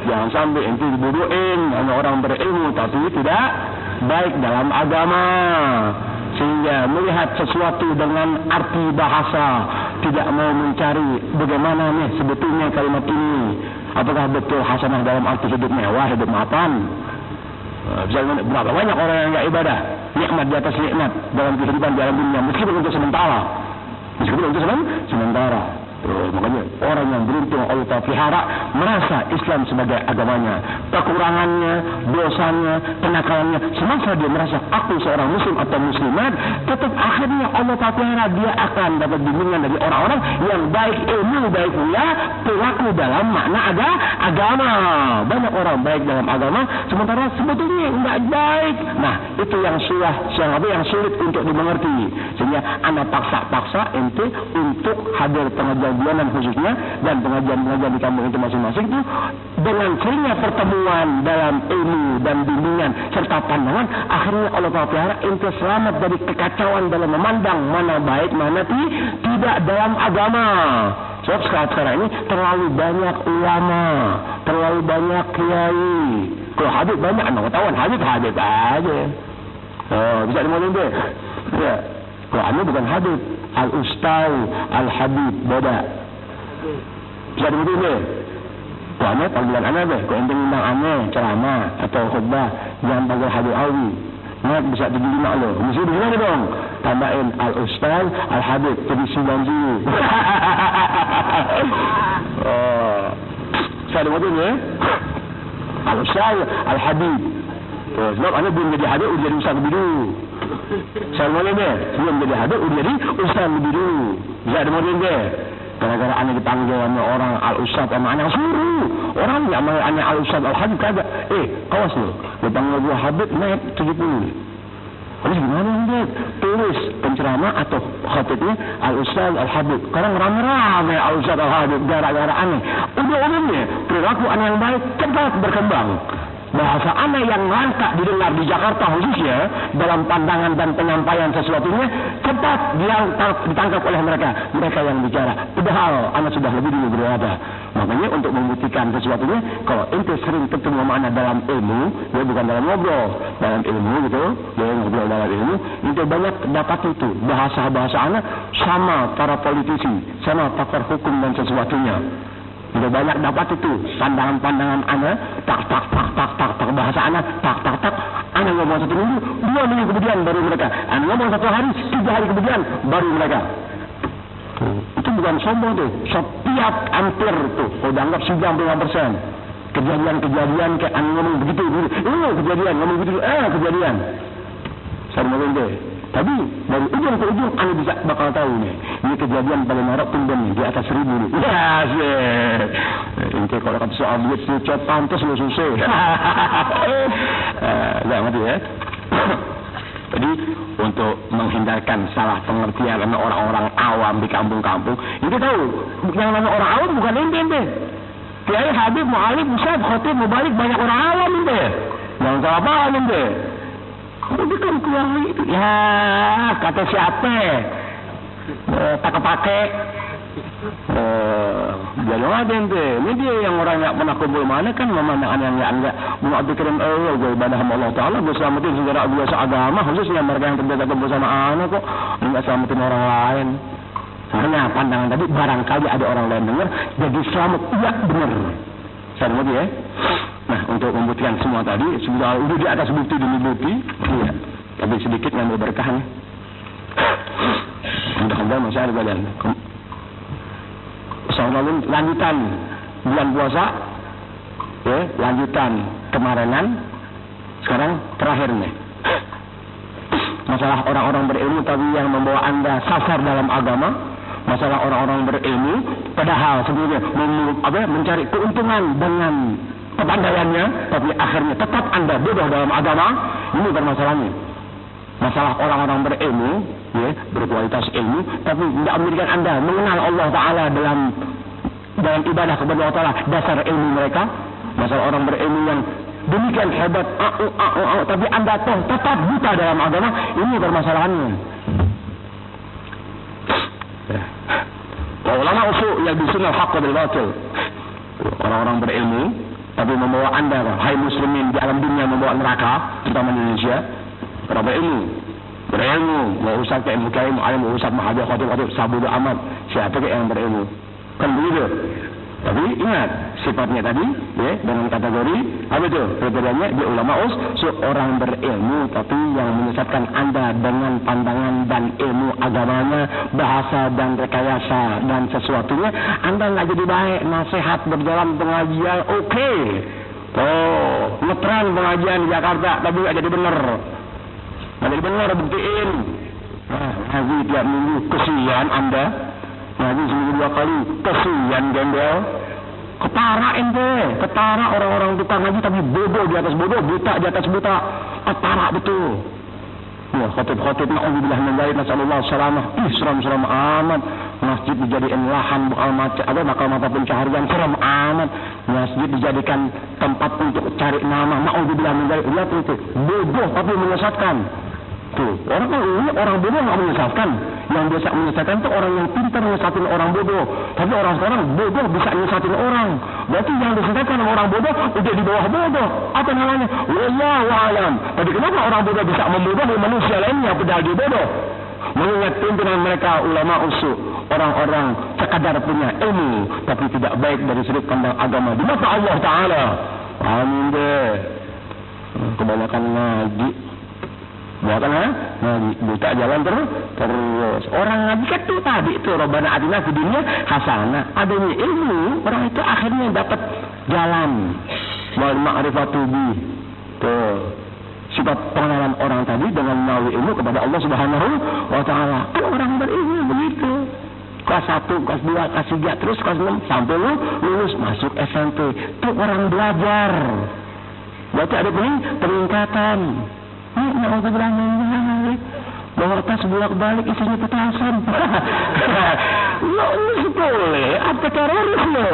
jangan sampai ente dibodohin hanya orang berilmu tapi tidak baik dalam agama, sehingga melihat sesuatu dengan arti bahasa, tidak mau mencari bagaimana nih sebetulnya kalimat ini, apakah betul hasanah dalam arti hidup mewah, hidup mapan. Berapa banyak orang yang nggak ibadah, nikmat di atas nikmat dalam kehidupan di alam dunia, meskipun untuk sementara, makanya orang yang beruntung Allah Ta'ala pelihara merasa Islam sebagai agamanya, kekurangannya, dosanya, kenakalannya, semasa dia merasa aku seorang muslim atau muslimat, tetap akhirnya Allah Ta'ala pelihara dia akan dapat bimbingan dari orang-orang yang baik ilmu, baik pula perilaku dalam makna agama. Banyak orang baik dalam agama sementara sebetulnya enggak baik. Nah itu yang sulit untuk dimengerti, sehingga anak paksa ente untuk hadir pengajian bulanan khususnya dan pengajian-pengajian di kampung itu masing-masing itu dengan seringnya pertemuan dalam ilmu dan bimbingan serta pandangan, akhirnya Allah Ta'ala pelihara ente selamat dari kekacauan dalam memandang mana baik mana tidak dalam agama. Sebab sekarang ini terlalu banyak ulama, terlalu banyak kiai. Kalau Habib banyak anak ketahuan Habib aja. Bisa dimulai deh. Ya. Kalau anu bukan Habib, Al-Ustaz, Al-Habib, beda. Bisa dimulai deh. Kalau anu panggilan anu deh. Kalau ente ngundang anu ceramah atau khutbah, jangan panggil Habib Alwi. Nah, bisa dibina lo. Mesti begini dong. Tambahin Al-Ustaz, Al-Habib, jadi 90. Saya dengar ya. Al-Ustaz Al-Habib. Sebab anda belum jadi Habib, udah jadi Ustaz lebih dulu. Saya dengar dia. Sebelum jadi Habib, udah jadi Ustaz lebih dulu. Saya dengar dia. Gara-gara anda dipanggil sama orang Al-Ustaz sama anak suruh. Orang yang sama anak Al-Ustaz Al-Habib kagak. Awas lu. Dipanggil gua Habib naik 70. Terus gimana dia? Tulis penceramah atau khatibnya Al-Ustaz Al-Habib. Sekarang rame-rame Al-Ustaz Al-Habib gara-gara aneh. Udah umumnya perilaku aneh yang baik cepat berkembang. Bahasa aneh yang langka didengar di Jakarta khususnya dalam pandangan dan penyampaian sesuatunya cepat ditangkap oleh mereka yang bicara. Padahal anak sudah lebih dulu berada. Makanya untuk membuktikan sesuatunya, kalau ente sering ketemu mana dalam ilmu, ya bukan dalam ngobrol, dalam ilmu gitu, ya ngobrol dalam ilmu, ente banyak dapat itu bahasa anak sama para politisi, sama pakar hukum dan sesuatunya. Udah banyak dapat itu pandangan-pandangan anak, tak bahasa anak, tak anak ngomong 1 minggu, 2 minggu kemudian baru mereka, anak ngomong 1 hari, 3 hari kemudian baru mereka. Itu bukan sombong tuh, setiap hampir tuh, kalau dianggap 95% kejadian kayak anak ngomong begitu, kejadian ngomong begitu, kejadian. Saya ngomong deh. Tapi dari ujung ke ujung anda bisa bakal tahu nih, ini kejadian paling marah tumben di atas 1000 nih. Ya sih. Ini kalau kata soal duit cocok pantas lu susah. Enggak ngerti ya. Jadi untuk menghindarkan salah pengertian orang-orang awam di kampung-kampung, itu tahu yang namanya orang awam bukan ente. Kiai, Habib, Mu'alif, Ustaz, Khotib, Mubalik banyak orang awam ente. Jangan salah paham ente. Udah kan keluar itu. Ya, kata siapa? Pakai. Jangan ada ente. Ini dia yang orang yang pernah kumpul mana kan memandang yang enggak mau pikirin gue ibadah sama Allah Taala, gue selamatin saudara gue seagama, khususnya mereka yang terjaga kumpul sama anak kok, enggak selamatin orang lain. Karena pandangan tadi barangkali ada orang lain dengar, jadi selamat. Iya benar. Saya dengar ya. Nah, untuk membuktikan semua tadi, sudah di atas bukti demi bukti, iya. Tapi sedikit yang berberkahnya. Mudah-mudahan masih ada badan. Soalnya lanjutan bulan puasa, ya, lanjutan kemarinan, sekarang terakhir nih. Masalah orang-orang berilmu tapi yang membawa anda sasar dalam agama, masalah orang-orang berilmu, padahal sebenarnya mencari keuntungan dengan kepandaiannya, tapi akhirnya tetap anda bodoh dalam agama. Ini permasalahannya. Masalah orang-orang berilmu, ya, berkualitas ilmu, tapi tidak memberikan anda mengenal Allah Taala dalam ibadah kepada Allah Taala, dasar ilmu mereka. Masalah orang berilmu yang demikian hebat, tapi anda tetap buta dalam agama. Ini permasalahannya. Ulama usul yang disunnah haqq bil batil. Orang-orang berilmu tapi membawa anda, hai muslimin di alam dunia, membawa neraka, terutama di Indonesia. Orang berilmu, mau ustaz kayak mukai, mau ustaz mahadir, khatib, sabudu amat. Siapa yang berilmu? Kan begitu. Tapi ingat sifatnya tadi, ya, dengan kategori apa itu? Kriterianya dia ulama seorang berilmu tapi yang menyesatkan anda dengan pandangan dan ilmu agamanya, bahasa dan rekayasa dan sesuatunya, anda nggak jadi baik. Nasihat berjalan pengajian, oke. Ngetren pengajian di Jakarta tapi nggak jadi bener. Nggak jadi bener, buktiin. Ngaji tiap minggu, kesian anda. Ngaji seminggu 2 kali, kesian gembel. Ketara ente, ketara orang-orang tukang ngaji tapi bodoh di atas bodoh, buta di atas buta. Ketara betul. Ya, khotib na'udzubillah min dzalik, nasallallahu salamah. Seram amat. Masjid dijadikan lahan bakal mata pencaharian, seram amat. Masjid dijadikan tempat untuk cari nama, na'udzubillah min dzalik. Lihat itu, bodoh tapi menyesatkan. Tuh, orang bodoh nggak menyesatkan. Yang biasa menyesatkan itu orang yang pintar menyesatin orang bodoh. Tapi orang sekarang bodoh bisa menyesatin orang. Berarti yang disesatkan orang bodoh udah di bawah bodoh. Apa namanya? Wallahu a'lam. Tapi kenapa orang bodoh bisa membodohi manusia lainnya padahal dia bodoh? Mengingat pimpinan mereka ulama usul, orang-orang sekadar punya ilmu tapi tidak baik dari sudut pandang agama di mata Allah Taala. Amin deh. Kebanyakan ngaji. Bukan ngaji, buta jalan terus. Orang ngaji kan tuh tadi itu Rabbana atina fid dunya hasanah. Adanya ilmu, orang itu akhirnya dapat jalan wal ma'rifatu bi. Tuh. Sifat pengenalan orang tadi dengan melalui ilmu kepada Allah Subhanahu wa taala. Orang berilmu begitu. Kelas 1, kelas 2, kelas 3, terus kelas 6 sampai lu lulus masuk SMP. Itu orang belajar. Berarti ada peningkatan. Na'udzubillah min dzalik. Bawa tas bolak-balik isinya petasan. Lo boleh apa teroris lo?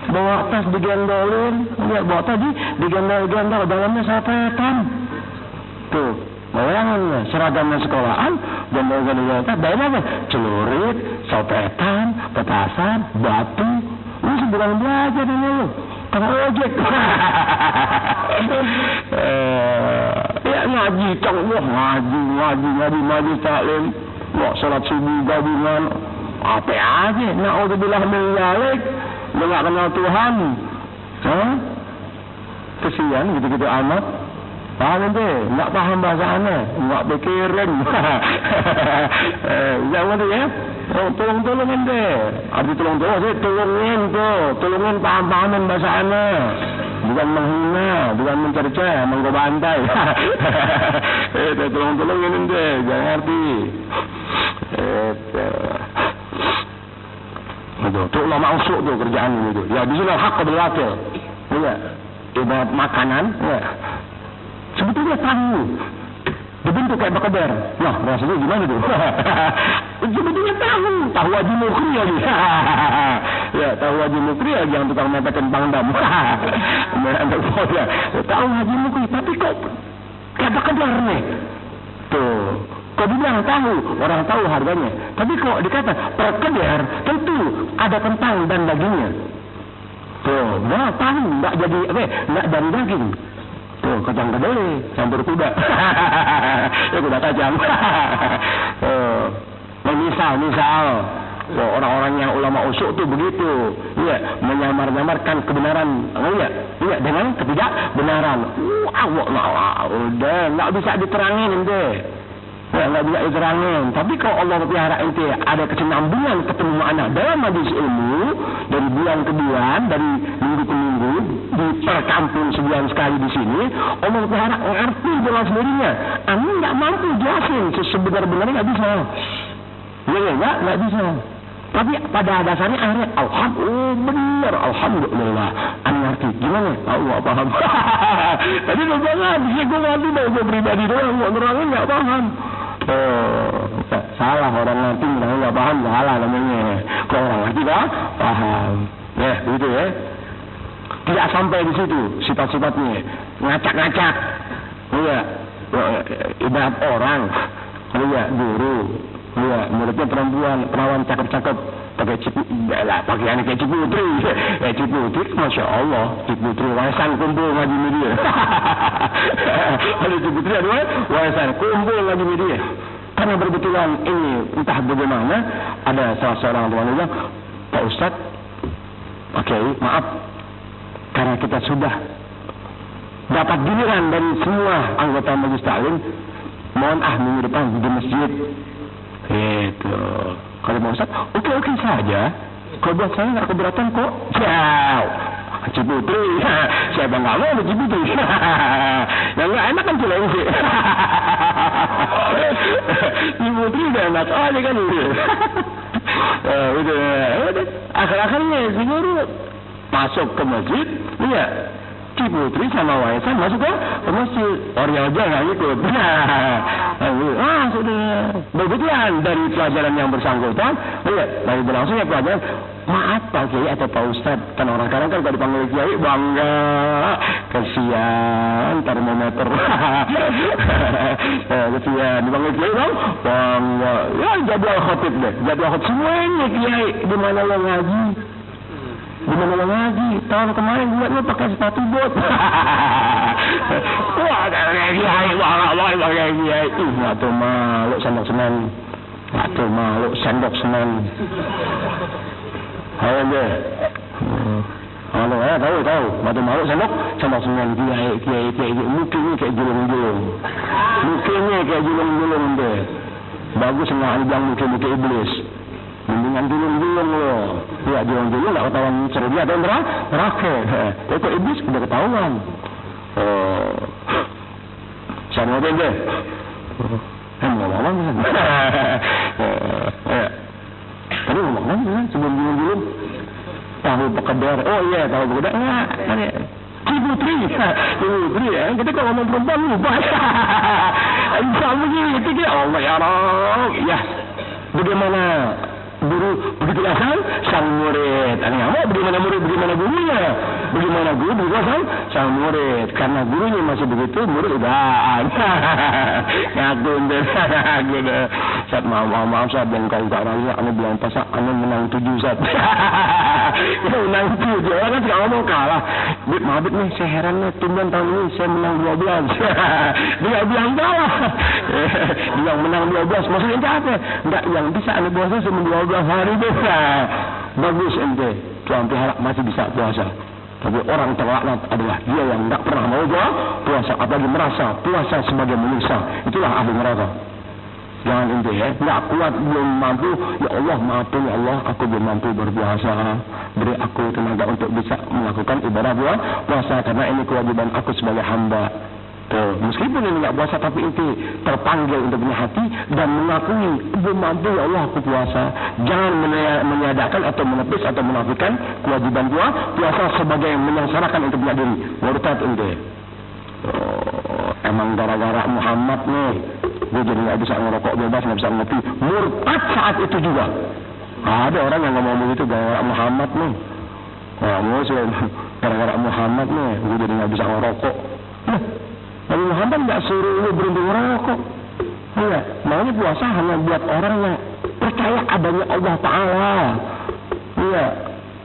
Bawa tas digendolin, ya bawa tadi digendol-gendol dalamnya sapetan. Tuh, bayangin seragamnya sekolahan, gendol-gendol tas, dalamnya apa? Celurit, sapetan, petasan, batu. Lu sebulan belajar ini lu. Kena ojek. Ya ngaji, ngaji taklim. Mau sholat subuh gabungan. Apa aja? Na'udzubillah min dzalik. Lu gak kenal Tuhan. Kesian gitu-gitu amat. Paham ente? Gak paham bahasanya, gak pikirin. Jangan ya. Tolong ente. Arti tolong sih tolongin tuh. Tolongin paham-pahamin bahasanya. Bukan menghina, bukan mencerca, menggobantai. Tolongin ente, jangan ngerti. Itu ulama usuk tuh kerjaan gitu. Ya di sini hak berlaku. Iya. Ibarat makanan, ya. Sebetulnya tahu. Dibentuk kayak bakar. Nah, rasanya gimana tuh? Sebetulnya tahu Haji Mukri lagi. Ya, tahu Haji Mukri lagi yang tukang mepetin Pangdam. Tahu Haji Mukri, tapi kok kayak bakar nih. Tuh. Kau bilang tahu, orang tahu harganya. Tapi kalau dikata perkedel, tentu ada kentang dan dagingnya. Tuh, nggak tahu, nggak jadi nggak dari daging. Tuh, kacang kedelai, campur kuda. Ya kuda kacang. Misal, orang-orang yang ulama usuk tuh begitu. Iya, menyamar-nyamarkan kebenaran. Iya, dengan ketidakbenaran. Udah, nggak bisa diterangin deh. Ya, nggak bisa diterangin. Tapi kalau Allah pelihara ente ada kesinambungan ketemu makna dalam majelis ilmu dari bulan ke bulan, dari minggu ke minggu, di perkampung sebulan sekali di sini, Allah pelihara ngerti dengan sendirinya. Anda nggak mampu jelasin sebenar-benarnya nggak bisa. Ya nggak bisa. Tapi pada dasarnya akhirnya benar, alhamdulillah. Anda ngerti gimana? Allah paham. Tadi lo jangan, gue ngerti gue pribadi doang, gue nerangin nggak paham. Salah orang nanti nggak paham, salah namanya. Kalau orang nanti paham. Ya, begitu ya. Tidak sampai di situ sifat-sifatnya, ngacak-ngacak. Iya, ibarat orang, iya guru. Iya, muridnya perempuan, perawan cakep-cakep, pakai pakaiannya kayak Ciputri. Ciputri, masya Allah, Ciputri warisan kumpul ngaji media. Ada Ciputri ada warisan kumpul ngaji media. Karena berbetulan ini entah bagaimana ada salah seorang teman bilang, Pak Ustadz, oke, maaf, karena kita sudah dapat giliran dari semua anggota majelis taklim, mohon minggu depan di masjid. Gitu. Kalau mau Ustaz, oke saja. Kalau buat saya nggak keberatan kok. Jauh. Ciputri. Siapa nggak mau Ciputri? Yang nggak enak kan Cilengsi. Ciputri udah enak aja kan udah. Udah. Akhir-akhirnya si guru masuk ke masjid. Iya. Ciputri sama warisan masuk ke masjid. Oriol aja nggak ikut. Sudah. Begitu dari pelajaran yang bersangkutan, dari berlangsungnya pelajaran. Maaf Pak Kiai atau Pak Ustadz, kan orang kadang kan kalau dipanggil Kiai bangga, kesian termometer. Kesian dipanggil Kiai dong, bangga. Ya jadwal khotib deh, jadwal khotib semuanya Kiai. Di mana lo ngaji? Di mana lo ngaji? Tahun kemarin buat lo pakai sepatu bot. Wah, kayak Kiai, pakai Kiai. Nggak tuh malu sendok semen. Nggak tuh malu sendok semen. Ayo deh. Tahu. Batu malu sendok semen. Kiai. Mukanya kayak julung-julung. Mukanya kayak julung-julung deh. Bagus nggak anjang muka iblis. Mendingan julung-julung loh. Ya, julung-julung nggak ketahuan cerita atau neraka. Itu iblis udah ketahuan. Sama apa deh? Ngomong-ngomong kan? Tadi ngomong-ngomong kan sebelum julung-julung. Tahu pekedar. Oh iya, tahu pekedar. Enggak. Putri ya. Kita kalau ngomong perempuan lupa. Sama begitu ya Allah ya Rabb. Ya. Bagaimana guru begitu asal sang murid. Aneh apa? Bagaimana murid, bagaimana gurunya? Bagaimana guru begitu asal sang murid. Karena gurunya masih begitu, murid udah. Ngaku deh. Saat maaf saat dan kau tak rasa, ane bilang pasal ane menang 7 saat. Itu menang 7 kan tidak ngomong kalah. Maaf nih, saya heran nih, tumben tahun ini saya menang 12. Dia bilang kalah. Dia menang 12, maksudnya apa? Enggak, yang bisa ane puasa cuma 12 hari itu. Bagus ente, tuan harap masih bisa puasa. Tapi orang terlaknat adalah dia yang tidak pernah mau puasa, apalagi merasa puasa sebagai manusia. Itulah ahli neraka. Jangan ente ya, nggak kuat, belum mampu. Ya Allah, maafin ya Allah, aku belum mampu berpuasa. Beri aku tenaga untuk bisa melakukan ibadah puasa, karena ini kewajiban aku sebagai hamba. Tuh, meskipun ini nggak puasa, tapi itu terpanggil untuk punya hati dan mengakui belum mampu ya Allah aku puasa. Jangan menyadarkan atau menepis atau menafikan kewajiban puasa sebagai menyengsarakan untuk punya diri. Murtad ente. Emang gara-gara Muhammad nih, gue jadi nggak bisa ngerokok bebas, nggak bisa ngopi. Murtad saat itu juga. Ada orang yang ngomong begitu gara-gara Muhammad nih. Gara-gara Muhammad nih, gue jadi nggak bisa ngerokok. Nabi Muhammad nggak suruh lu berhenti ngerokok. Iya, makanya puasa hanya buat orang yang percaya adanya Allah Taala. Iya,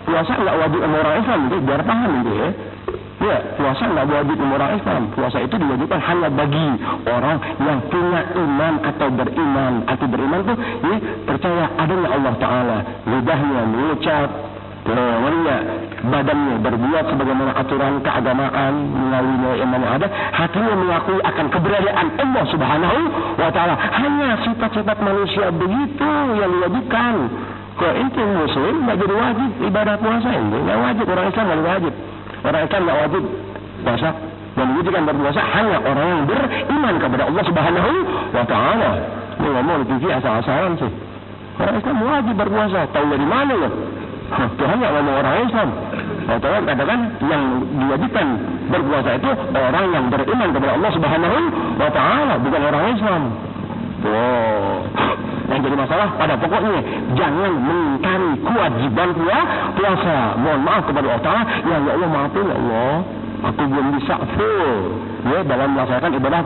puasa nggak wajib sama orang Islam, biar paham gitu ya. Ya, puasa nggak wajib sama orang Islam. Puasa itu diwajibkan hanya bagi orang yang punya iman atau beriman. Arti beriman tuh ya, percaya adanya Allah Taala. Lidahnya mengucap, badannya berbuat sebagaimana aturan keagamaan melalui iman yang ada, hatinya mengakui akan keberadaan Allah Subhanahu wa Ta'ala. Hanya sifat-sifat manusia begitu yang diwajibkan. Kalau itu muslim nggak jadi wajib ibadah puasa ini, nggak wajib. Orang Islam nggak wajib. Orang Islam nggak wajib puasa, dan diwajibkan berpuasa hanya orang yang beriman kepada Allah Subhanahu wa Ta'ala. Ini ngomong di TV asal-asalan sih. Orang Islam wajib berpuasa. Tahu dari mana loh? Tuhan nggak ngomong orang Islam. Tuhan katakan yang diwajibkan berpuasa itu orang yang beriman kepada Allah Subhanahu wa Ta'ala, bukan orang Islam. Yang jadi masalah pada pokoknya jangan mengingkari kewajiban puasa. Mohon maaf kepada Allah Ta'ala, ya Allah maafin ya Allah, aku belum bisa full ya dalam melaksanakan ibadah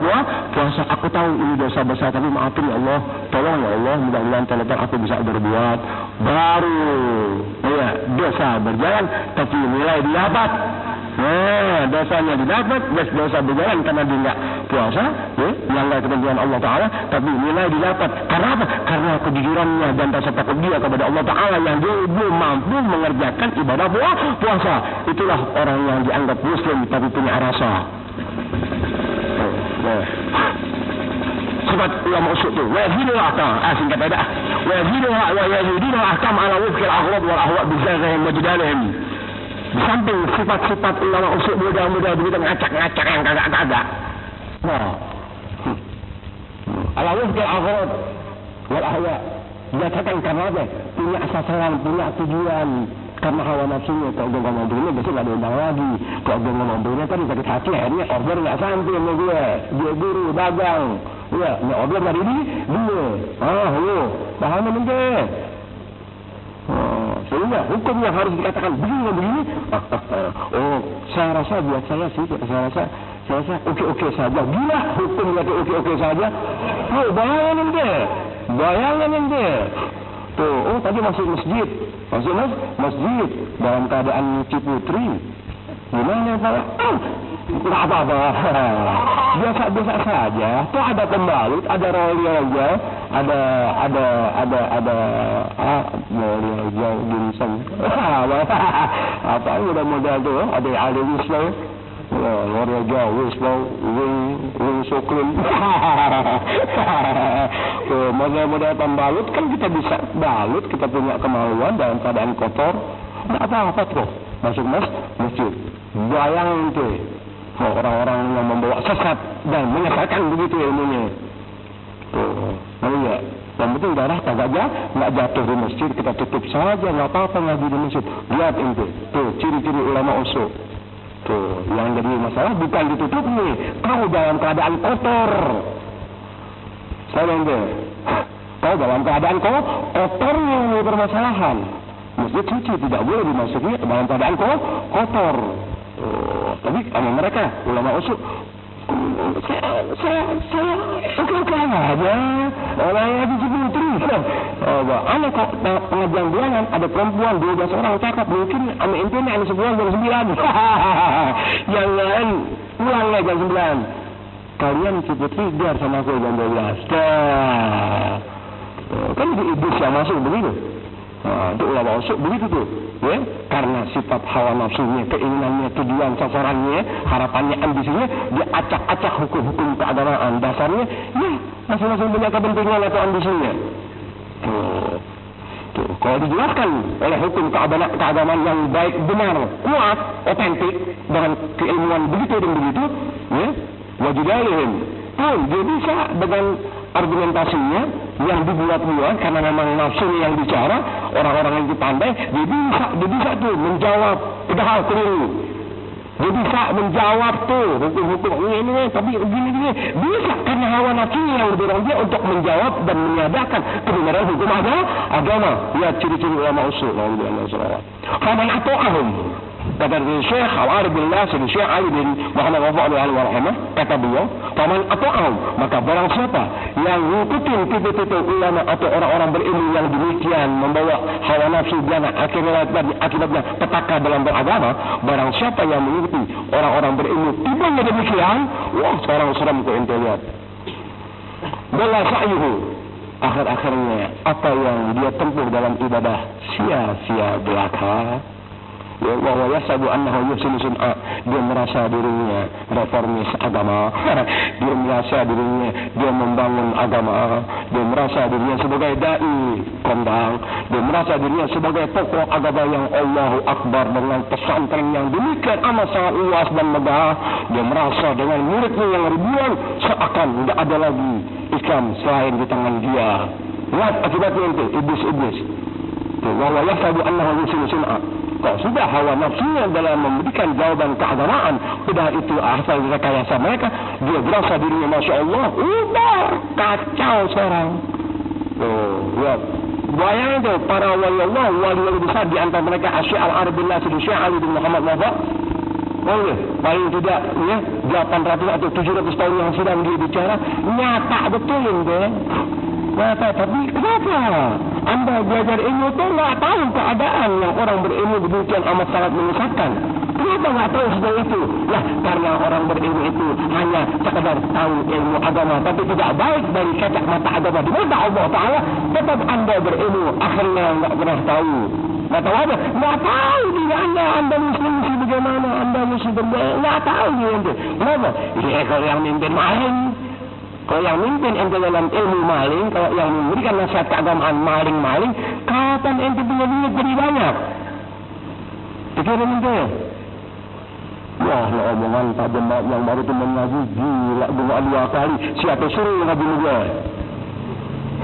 puasa. Aku tahu ini dosa besar, tapi maafin ya Allah, tolong ya Allah, mudah-mudahan telepon aku bisa berbuat. Baru ya dosa berjalan, tapi nilai didapat. Nah, dosanya didapat, dosa berjalan karena dia nggak puasa, ya, melanggar ketentuan Allah Ta'ala, tapi nilai didapat. Karena apa? Karena kejujurannya dan rasa takut dia kepada Allah Ta'ala yang dia belum mampu mengerjakan ibadah puasa. Itulah orang yang dianggap muslim tapi punya rasa. Sebab ulama usul itu wajib ahkam, singkat ada wajib ahkam ala wufqil aghrad wal ahwa bizaghaihim wa jidalihim. Di samping sifat-sifat ulama usul muda-muda begitu ngacak-ngacak yang kagak-kagak. Nah, ala wufqil aghrad wal ahwa, dia katakan karena apa? Punya sasaran, punya tujuan. Karena hawa nafsunya, kalau gue ngomong begini besok gak diundang lagi. Kalau gue ngomong begini kan sakit hati, akhirnya order gak sampai sama gue. Dia guru, dagang. Iya, ini order dari dia. Iya, pahamin mungkin. Sehingga hukum yang harus dikatakan begini. Saya rasa buat saya sih, saya rasa oke-oke saja. Gila, hukum yang oke-oke saja. Bayangin deh. Tuh, tadi masuk masjid dalam keadaan nyuci putri. Gimana Pak? Nggak apa-apa. Biasa saja. Tuh ada pembalut, ada rolia, ada rolia ginseng. Apa mudah-mudahan tuh ada alis loh. Rolia jauh, wing soklim. model-model pembalut kan kita bisa balut, kita punya kemauan dalam keadaan kotor, nggak apa-apa tuh masuk masjid. Bayang tuh orang-orang yang membawa sesat dan menyesatkan begitu ilmunya. Tuh, ya. Yang penting darah nggak jatuh di masjid, kita tutup saja, nggak apa-apa ngaji di masjid. Lihat itu, tuh ciri-ciri ulama usul. Tuh, yang jadi masalah bukan ditutup nih, kau dalam keadaan kotor. Saya ente, kau dalam keadaan kotornya ini permasalahan. Masjid suci tidak boleh dimasuki dalam keadaan kotor. Tapi sama mereka ulama usul, saya enggak aja orangnya di Putri. Aneh kok pengajian bulanan ada perempuan 12 orang cakap, mungkin ame intinya ada sebulan jam 9. Yang lain pulang jam 9. Kalian si Putri biar sama aku jam 12. Kan itu iblis yang masuk begitu. Itu ulama usul begitu tuh, ya, karena sifat hawa nafsunya, keinginannya, tujuan, sasarannya, harapannya, ambisinya, dia acak-acak hukum-hukum keagamaan. Dasarnya, ya, masing-masing punya kepentingan atau ambisinya. Tuh, kalau dijelaskan oleh hukum keagamaan yang baik, benar, kuat, otentik, dengan keilmuan begitu dan begitu, ya, wajidalihim. Dia bisa dengan argumentasinya yang dibuat-buat karena memang nafsunya yang bicara, orang-orang yang dipandai, dia bisa tuh menjawab padahal keliru. Dia bisa menjawab tuh hukum-hukum ini tapi begini bisa karena hawa nafsunya yang mendorong dia untuk menjawab dan menyadarkan kebenaran hukum agama. Ya, ciri-ciri ulama usul. Faman ato'ahum, kata Syekh Al-Arif bin Nasir, Syekh Ali bin Muhammad Wafa'ul Al-Warhamah, kata beliau, faman ato'ahum, maka barang siapa yang ngikutin tipe-tipe ulama atau orang-orang berilmu yang demikian membawa hawa nafsu jana akibatnya petaka dalam beragama, barang siapa yang mengikuti orang-orang berilmu tipenya demikian, wah seorang seram kok ente lihat. Bala sa'yuhu, akhir-akhirnya apa yang dia tempuh dalam ibadah sia-sia belaka. Wa yasabu annahu yuhsinu sun'a, dia merasa dirinya reformis agama, dia merasa dirinya dia membangun agama, dia merasa dirinya sebagai dai kondang, dia merasa dirinya sebagai tokoh agama yang Allahu Akbar dengan pesantren yang demikian amat sangat luas dan megah. Dia merasa dengan muridnya yang ribuan seakan tidak ada lagi ikan selain di tangan dia. Lihat akibatnya itu iblis. Wa yasabu annahu yuhsinu sun'a. Kok sudah hawa nafsunya dalam memberikan jawaban keagamaan, padahal itu asal rekayasa mereka, dia berasa dirinya Masya Allah, udah kacau sekarang. Ya, bayangin tuh para wali Allah, wali besar di antara mereka Syekh Al-Arif bin Nasir, Syekh Ali bin Muhammad Wafa'ul, paling tidak ya 800 atau 700 tahun yang sudah dia bicara, nyata betul deh. Nyata, tapi kenapa Anda belajar ilmu itu nggak tahu keadaan yang orang berilmu demikian amat sangat menyesatkan? Kenapa nggak tahu seperti itu? Nah, karena orang berilmu itu hanya sekadar tahu ilmu agama, tapi tidak baik dari kacamata agama di mata Allah Taala. Tetap Anda berilmu, akhirnya nggak pernah tahu. Nggak tahu apa? Nggak tahu diri Anda muslim bagaimana? Anda muslim bagaimana? Nggak tahu dia ente. Kenapa? Ini kalau yang mimpin maling. Kalau yang mimpin ente dalam ilmu maling, kalau yang memberikan nasihat keagamaan maling, kapan ente punya duit jadi banyak? Pikirin ente. Wah, omongan Pak Jemaat yang baru itu mengaji gila dengan 2 kali. Siapa suruh ngaji juga?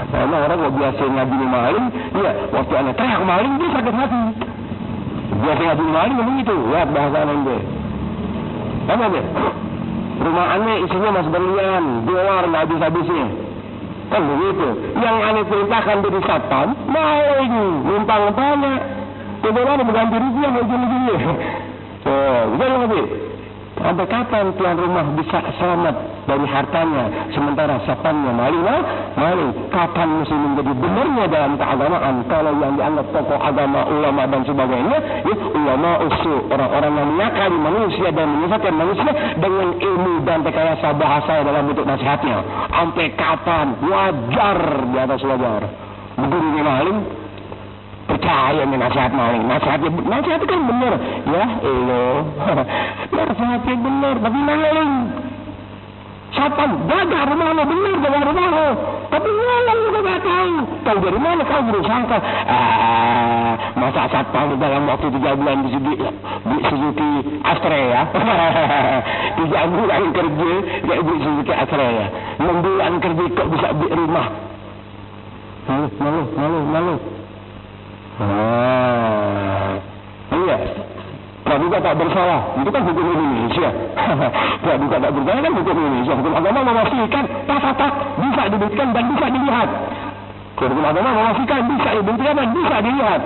Karena orang kalau biasa ngaji maling, ya waktu anak teriak maling dia sakit hati. Biasa ngaji maling memang itu, lihat bahasa ente. Apa dia? Rumah aneh isinya mas berlian, dolar nggak habis-habisnya. Kan begitu. Yang aneh perintahkan dari satpam, maling, numpang banyak. Dolar berganti rupiah ujung-ujungnya. Betul lebih. Sampai kapan tuan rumah bisa selamat dari hartanya, sementara satpamnya maling? Kapan mesti menjadi benarnya dalam keagamaan? Kalau yang dianggap tokoh agama, ulama dan sebagainya, ya, ulama usul, orang-orang yang mengakali manusia dan menyesatkan manusia dengan ilmu dan rekayasa bahasa dalam bentuk nasihatnya. Sampai kapan? Wajar di atas wajar. Begini maling, percaya dengan nasihat maling. Nasihat kan benar. Ya, nasihatnya benar, tapi maling. Satpam, jaga rumah lo, benar jaga rumah lo. Tapi Tapi ngomong juga nggak tahu. Tahu dari mana kau bersangka? Masa satpam dalam waktu 3 bulan di Suzuki Astrea. 3 bulan kerja dia beli Suzuki Astrea. 6 bulan kerja kok bisa beli rumah. Malu. Iya. Praduga tak bersalah, itu kan hukum Indonesia. Praduga tak bersalah kan hukum Indonesia. Hukum agama memastikan tak bisa dibuktikan dan bisa dilihat. Hukum agama memastikan bisa dibuktikan dan bisa dilihat.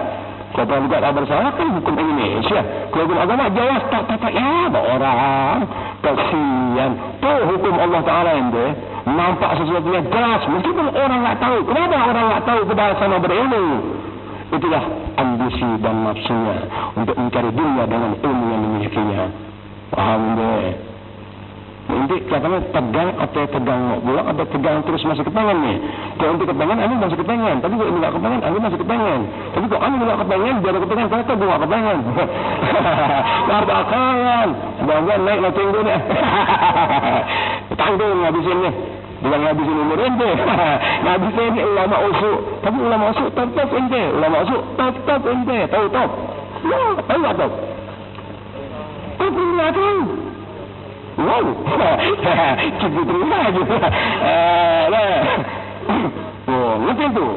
Kalau praduga tak bersalah kan hukum Indonesia. Kalau hukum agama jelas tak ya orang kasihan. Tuh hukum Allah Taala ente nampak sesuatunya jelas meskipun orang tak tahu. Kenapa orang tak tahu padahal sama berilmu? Itulah ambisi dan nafsunya untuk mencari dunia dengan ilmu yang dimilikinya. Paham deh? Nanti katanya tegang atau tegang mau pulang atau tegang terus masih kepengen nih. Kalau untuk kepengen, anda masih kepengen. Tapi kalau tidak kepengen, anda masih kepengen. Tapi kalau anda tidak kepengen, dia ada kepengen. Saya tahu gue kepengen. Nggak bakalan. Bangga naik lah tunggu nih. Tanggung ngabisinnya. Bukan ngabisin umur ente. Ngabisin ini ulama usuk. Tapi ulama usuk top ente. Ulama usuk top ente. Tahu top? Ya, tahu nggak top? Tapi nggak tahu. Wow. Cukup terima aja. Oh, ngerti tu?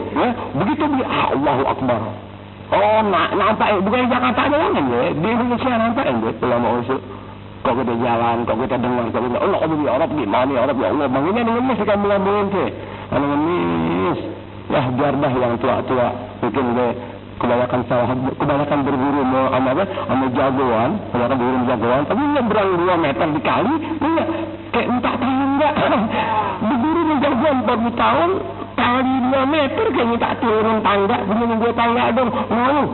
Begitu Allahu Akbar. Oh, nampak bukan Jakarta aja kan ya? Di Indonesia nampak ente ulama usuk. Kau kita jalan, kau kita dengar, kau kita Allah ya Arab gimana ya Arab ya Allah bangunnya dengan mes ikan melambung ke, ngemis, ya jardah yang tua mungkin deh kebanyakan berburu mau apa, sama jagoan, kebanyakan berburu jagoan, tapi nyebrang 2 meter dikali, iya kayak minta tangga, berburu jagoan 40 tahun kali 2 meter kayak minta turun tangga, begini 2 tangga dong, mau.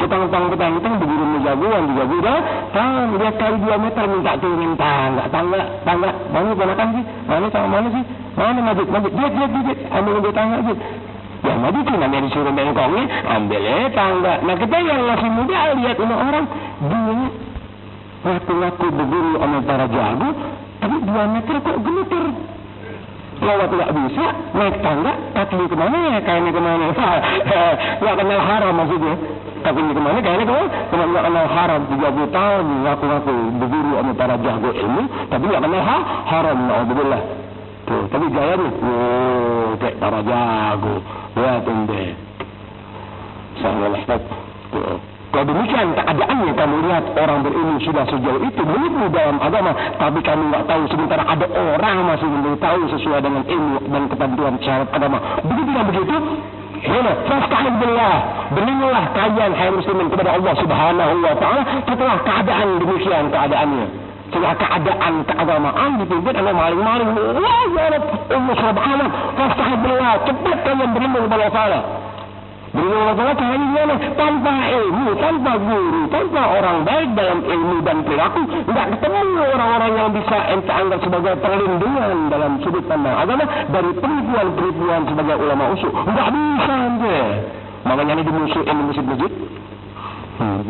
Petang berburu jagoan juga udah dia kali 2 meter minta turun tangga mana ponakan sih mana sih majid dia ambil dia tangga sih ya majid sih namanya disuruh bengkongnya ambil tangga. Nah kita yang masih muda lihat ini orang dia ngaku berburu sama para jago tapi 2 meter kok gemeter lewat nggak bisa naik tangga kakinya kemana ya kayaknya kemana nggak kenal haram maksudnya kakinya kemana kayaknya kemana nggak kenal haram 30 tahun ngaku berburu sama para jago ilmu tapi nggak kenal haram alhamdulillah tuh tapi gayanya kayak para jago lihat deh sangat tuh. Kalau demikian keadaannya kamu lihat orang berilmu sudah sejauh itu menilmu dalam agama, tapi kamu nggak tahu sementara ada orang masih belum tahu sesuai dengan ilmu dan ketentuan syarat agama. Begitu dan begitu, fasta'in billah, berlindunglah kalian hai muslimin kepada Allah Subhanahu wa taala setelah keadaan demikian keadaannya. Setelah keadaan keagamaan dipimpin oleh maling-maling, wah ya Rabb, ummu subhanallah, fasta'in billah, cepat kalian berlindung kepada Allah Taala. Berlindung kepada Allah tanpa ilmu, tanpa guru, tanpa orang baik dalam ilmu dan perilaku, tidak ketemu orang-orang yang bisa ente anggap sebagai perlindungan dalam sudut pandang agama dari penipuan-penipuan sebagai ulama usuk. Tidak bisa ente. Makanya ini dimusuhin di masjid-masjid.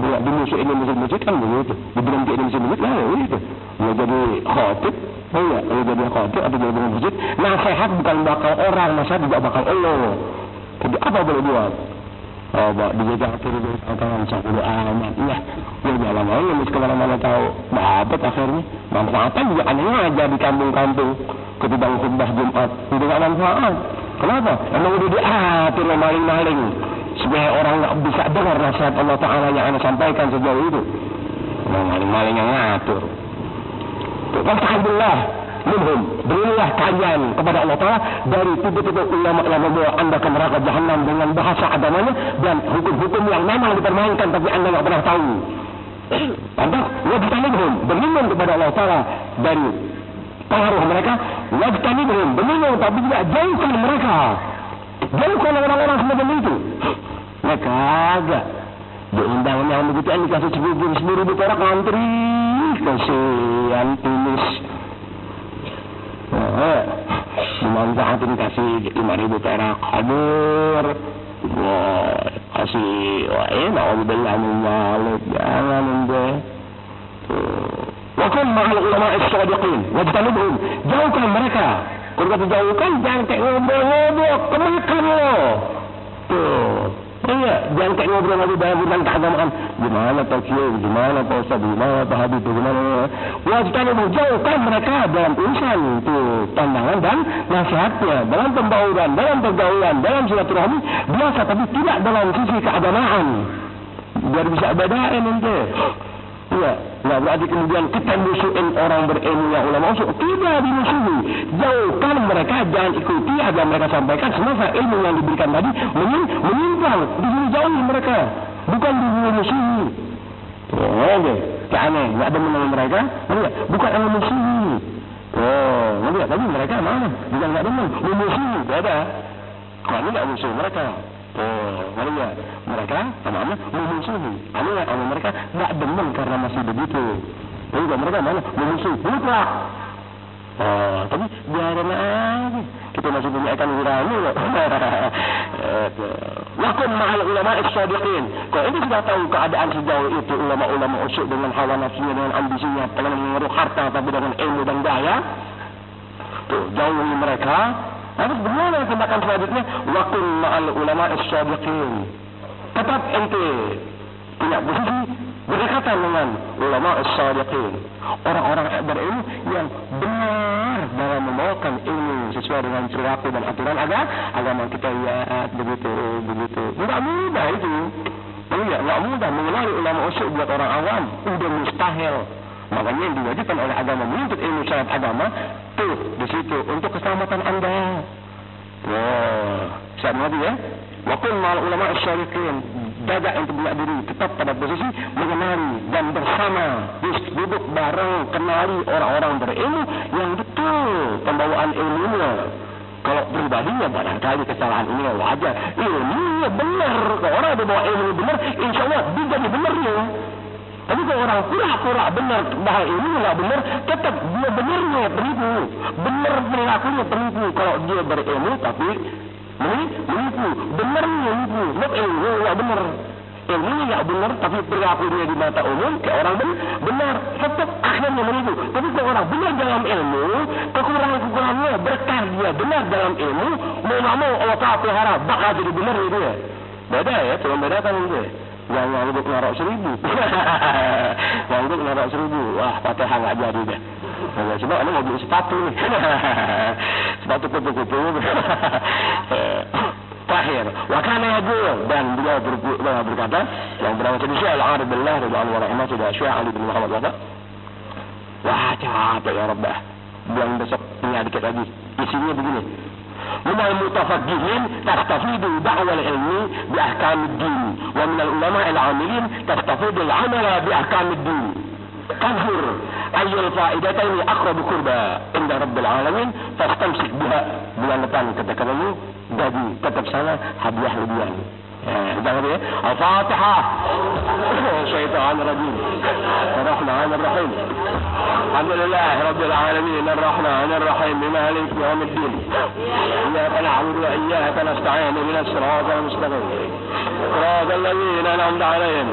Dimusuhin di masjid-masjid kan begitu. Diberhenti di masjid-masjid lah begitu. Dia jadi khotib, dia jadi khotib atau jadi masjid. Nasihat bukan bakal orang, nasihat juga bakal Allah. Jadi apa boleh buat? Dijaga akhir dari tangan satu amat. Iya, dia jalan lain yang kemana-mana tahu. Dapat akhirnya. Manfaatnya juga anehnya aja di kampung-kampung. Ketimbang khutbah Jumat. Itu nggak manfaat. Kenapa? Emang udah diatur maling-maling. Supaya orang nggak bisa dengar nasihat Allah Ta'ala yang Anda sampaikan sejauh itu. Maling-maling yang ngatur. Alhamdulillah. Berilah kalian kepada Allah Ta'ala dari titik-titik ulama-ulama bahwa anda ke neraka jahanam dengan bahasa agamanya dan hukum-hukum yang memang dipermainkan tapi anda tidak pernah tahu. Anda wajtanibhum, berlindung kepada Allah Ta'ala dari pengaruh mereka. Wajtanibhum, berlindung tapi tidak jauhkan mereka. Jauhkan orang-orang semacam itu. Mereka agak diundangnya begitu dikasih 10.000 perak ngantri. Kasihan tulis. Dimanfaatin kasih 5.000 perak hadir kasih na'udzubillah min dzalik jangan deh wa kun ma'al ulama as-sadiqin wajtanibhum jauhkan mereka Kalau kata jauhkan, jangan kayak ngobrol-ngobrol, kemakan lo. Tuh. Iya, jangan kayak ngobrol-ngobrol dalam urusan keagamaan. Gimana Pak Kiai, gimana Pak Ustaz, gimana Pak Habib, gimana. Wajibkan jauhkan mereka dalam urusan itu pandangan dan nasihatnya, dalam pembauran, dalam pergaulan, dalam silaturahmi biasa, tapi tidak dalam sisi keagamaan. Biar bisa bedain nanti. Iya, nggak berarti kemudian kita musuhin orang berilmu yang ulama usul. Tidak dimusuhi. Jauhkan mereka, jangan ikuti agar mereka sampaikan semasa ilmu yang diberikan tadi menyimpang. Dijauhi mereka, bukan dimusuhi. Oke, kayak aneh, nggak ada menang mereka, bukan yang memusuhi. Oh, nggak tadi mereka mana? Bukan nggak demen, memusuhi, beda. Kami nggak musuh mereka. Oh, ya, mereka sama-sama memusuhi. Mereka nggak demen karena masih begitu. Jadi mereka mana memusuhi, mutlak. Oh, tapi biarin aja. Kita masih punya ikan gurami kok. Wakum ma'al ulama as-sadiqin. Kalau ini sudah tahu keadaan sejauh itu ulama-ulama usyuk dengan hawa nafsunya, dengan ambisinya, pengen mengeruh harta tapi dengan ilmu dan daya. Tuh, jauhi mereka. Lalu bagaimana tindakan selanjutnya? Wakum ma'al ulama as-sadiqin. Tetap ente punya posisi berdekatan dengan ulama as-sadiqin. Orang-orang berilmu yang benar dalam membawakan ilmu sesuai dengan perilaku dan aturan agama kita, ya begitu. Tidak mudah itu. Tidak mudah mengenali ulama usyuk buat orang awam. Udah mustahil. Makanya yang diwajibkan oleh agama menuntut ilmu syariat agama tuh di situ untuk keselamatan Anda. Wah, siap nanti ya. Wakil mal ulama as-syariqin, jaga untuk punya diri tetap pada posisi mengenali dan bersama, duduk bareng, kenali orang-orang berilmu yang betul pembawaan ilmunya. Kalau pribadinya barangkali kesalahan ini wajar, ilmunya benar. Kalau orang bawa ilmu benar, insya Allah dia jadi benarnya. Tapi kalau orang pura-pura benar, bahwa ilmu nggak benar, tetap dia benarnya penipu, benar perilakunya penipu. Kalau dia berilmu tapi menipu, benarnya menipu, ilmu nggak benar. Ilmunya nggak benar, tapi perilakunya di mata umum kayak orang benar, tetap akhirnya menipu. Tapi kalau orang benar dalam ilmu, kekurangan-kekurangannya berkah dia benar dalam ilmu, mau nggak mau Allah Ta'ala pelihara, bakal jadi benar itu ya. Beda ya, cuma bedakan itu ya. Yang untuk narok 1000. Yang untuk narok 1000. Wah, Fatihah nggak jadi deh. Nah, coba ini mau beli sepatu nih. Sepatu kupu-kupu. Terakhir, wakana yaqul, dan beliau berkata, yang bernama Syekh Al-Arif billah radhiyallahu anhu sudah Syekh Ali bin Muhammad kata, wah capek ya Rabbah. Buang besok punya dikit lagi. Isinya begini. من المتفقهين تستفيد دعوة العلم بأحكام الدين ومن العلماء العاملين تستفيد العمل بأحكام الدين تظهر أي الفائدتين أقرب قربى عند رب العالمين فاستمسك بها bulan depan ketika kamu jadi tetap sana hadiah lebihan. Jangan ya. Al-Fatihah. Syaitan rajim. Ar-Rahman Ar-Rahim. Alhamdulillah Rabbil Alamin Ar-Rahman Ar-Rahim Malik Yawmiddin. Iyyaka na'budu wa iyyaka nasta'in ihdinas siratal mustaqim. Siratal ladzina an'amta 'alaihim.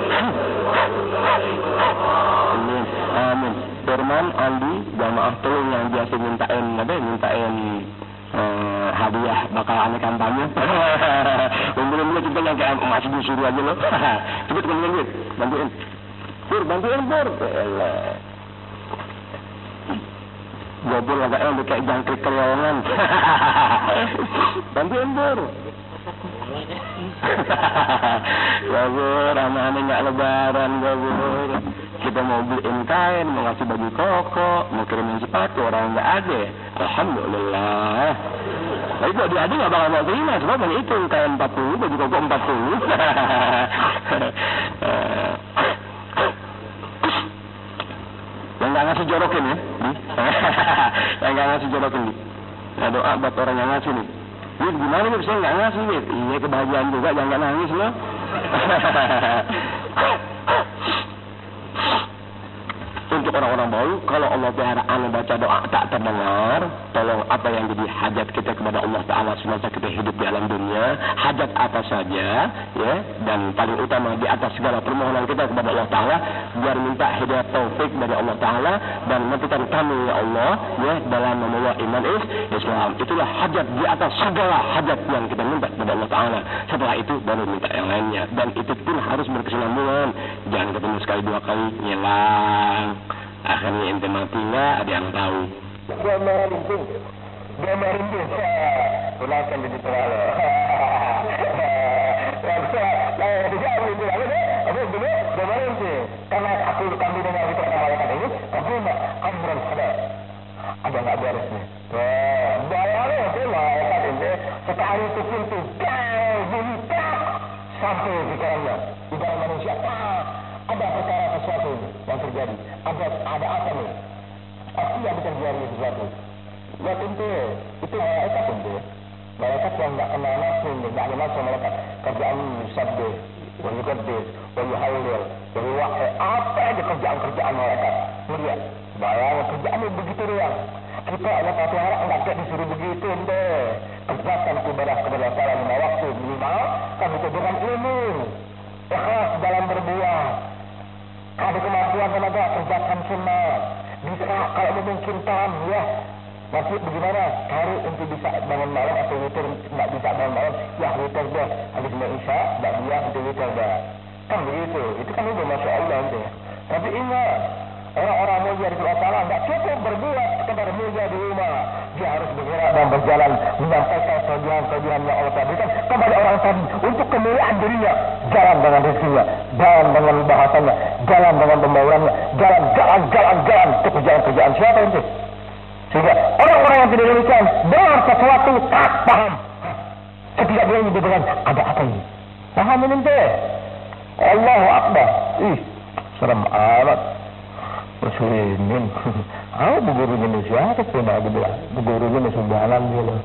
Amin. Firman Andi jamaah tolong yang biasa mintain hadiah bakal aneh kampanye. Belum kita yang kayak masih disuruh aja loh. Cepet teman-teman, bantuin. Bantuin Pur. Gobur agaknya kayak jangkrik kerjaan. Bantuin Pur. Gobur, anak-anak nggak lebaran Gobur. Kita mau beliin kain, mau ngasih baju koko, mau kirimin sepatu, orang nggak ada. Alhamdulillah. Tapi kalau dia ada nggak bakal mau terima, sebab yang itu kain 40, baju koko 40. Yang nggak ngasih jorokin ya, yang nggak ngasih jorokin nih. Nah, doa buat orang yang ngasih nih. Ini gimana nih, saya nggak ngasih nih. Iya kebahagiaan juga, jangan nangis loh. untuk orang-orang baru, kalau Allah Ta'ala anda baca doa tak terdengar, tolong apa yang jadi hajat kita kepada Allah Ta'ala semasa kita hidup di alam dunia, hajat apa saja, ya, dan paling utama di atas segala permohonan kita kepada Allah Ta'ala, biar minta hidayah taufik dari Allah Ta'ala, dan mampukan kami ya Allah, ya, dalam membawa iman Islam. Itulah hajat di atas segala hajat yang kita minta kepada Allah Ta'ala. Setelah itu baru minta yang lainnya, dan itu pun harus berkesinambungan. Jangan ketemu sekali dua kali ngilang, akhirnya ente mati nggak ada yang tahu. Dia merindu, gunakan di situ lalu. Karena kami dengar itu kata ini, tapi amran sadar. Ada nggak beres nih? Bayarnya itu malaikat ini sekali itu pintu bunyi sampai pikirannya. Ibarat manusia, ada perkara sesuatu yang terjadi. Ada apa nih? Pasti yang terjadi sesuatu. Ya tentu, itu malaikat tentu. Malaikat yang nggak kenal nafsu, nggak ada nafsu malaikat. Kerjaan sabda, wajibadis, wajibhalil, wajibwahai, apa aja kerjaan malaikat. Melihat, bayangkan kerjaannya begitu doang. Kita Allah Ta'ala enggak disuruh begitu deh. Kerjakan ibadah kepada Allah lima waktu minimal, kan itu dengan ilmu, ikhlas dalam berbuat. Ada kemampuan tenaga kerjakan sunnah. Bisa kalau memungkinkan ya. Nanti bagaimana? Cari untuk bisa bangun malam atau witir, tidak bisa bangun malam, ya witir deh. Habis isya, tidak dia untuk witir deh. Kan begitu. Itu kan udah Masya Allah itu. Tapi ingat, orang-orang mulia di Allah Ta'ala tidak cukup berbuat sekedar mulia di rumah. Dia harus bergerak dan berjalan menyampaikan kelebihan yang Allah Ta'ala berikan kepada orang tadi untuk kemuliaan dirinya. Jalan dengan rezekinya, jalan dengan bahasanya, jalan dengan pembawaan, jalan untuk kerjaan siapa itu? Sehingga orang-orang yang tidak demikian dengar sesuatu tak paham. Ketika dia dengan ada apa ini? Paham ini ente? Allahu Akbar. Serem amat. Muslimin. Guru Indonesia itu pun ada bilang. Guru-guru sumbangan gitu.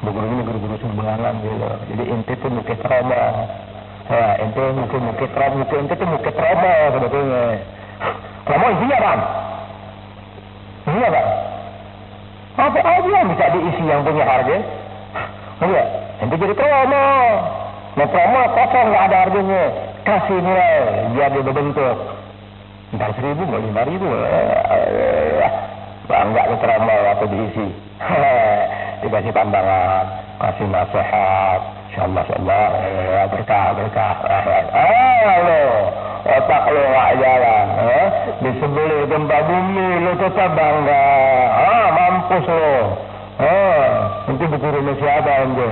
Guru-guru sumbangan gitu. Jadi ente tuh mungkin trauma. Ente mungkin trauma. Ente tuh mungkin trauma sebetulnya. Trauma isinya apa? Iya kan? Apa aja yang bisa diisi yang punya harga? Iya, ente jadi trauma. Nah trauma kosong nggak ada harganya. Kasih nilai jadi berbentuk. Entar 1.000 nggak 5.000. Bangga ke trauma waktu diisi. Dikasih pandangan, kasih nasihat. Insyaallah, berkah. Lo, otak lo nggak jalan. Di sebelah gempa bumi lo tetap bangga. Mampus lo. Nanti berkurun siapa ente?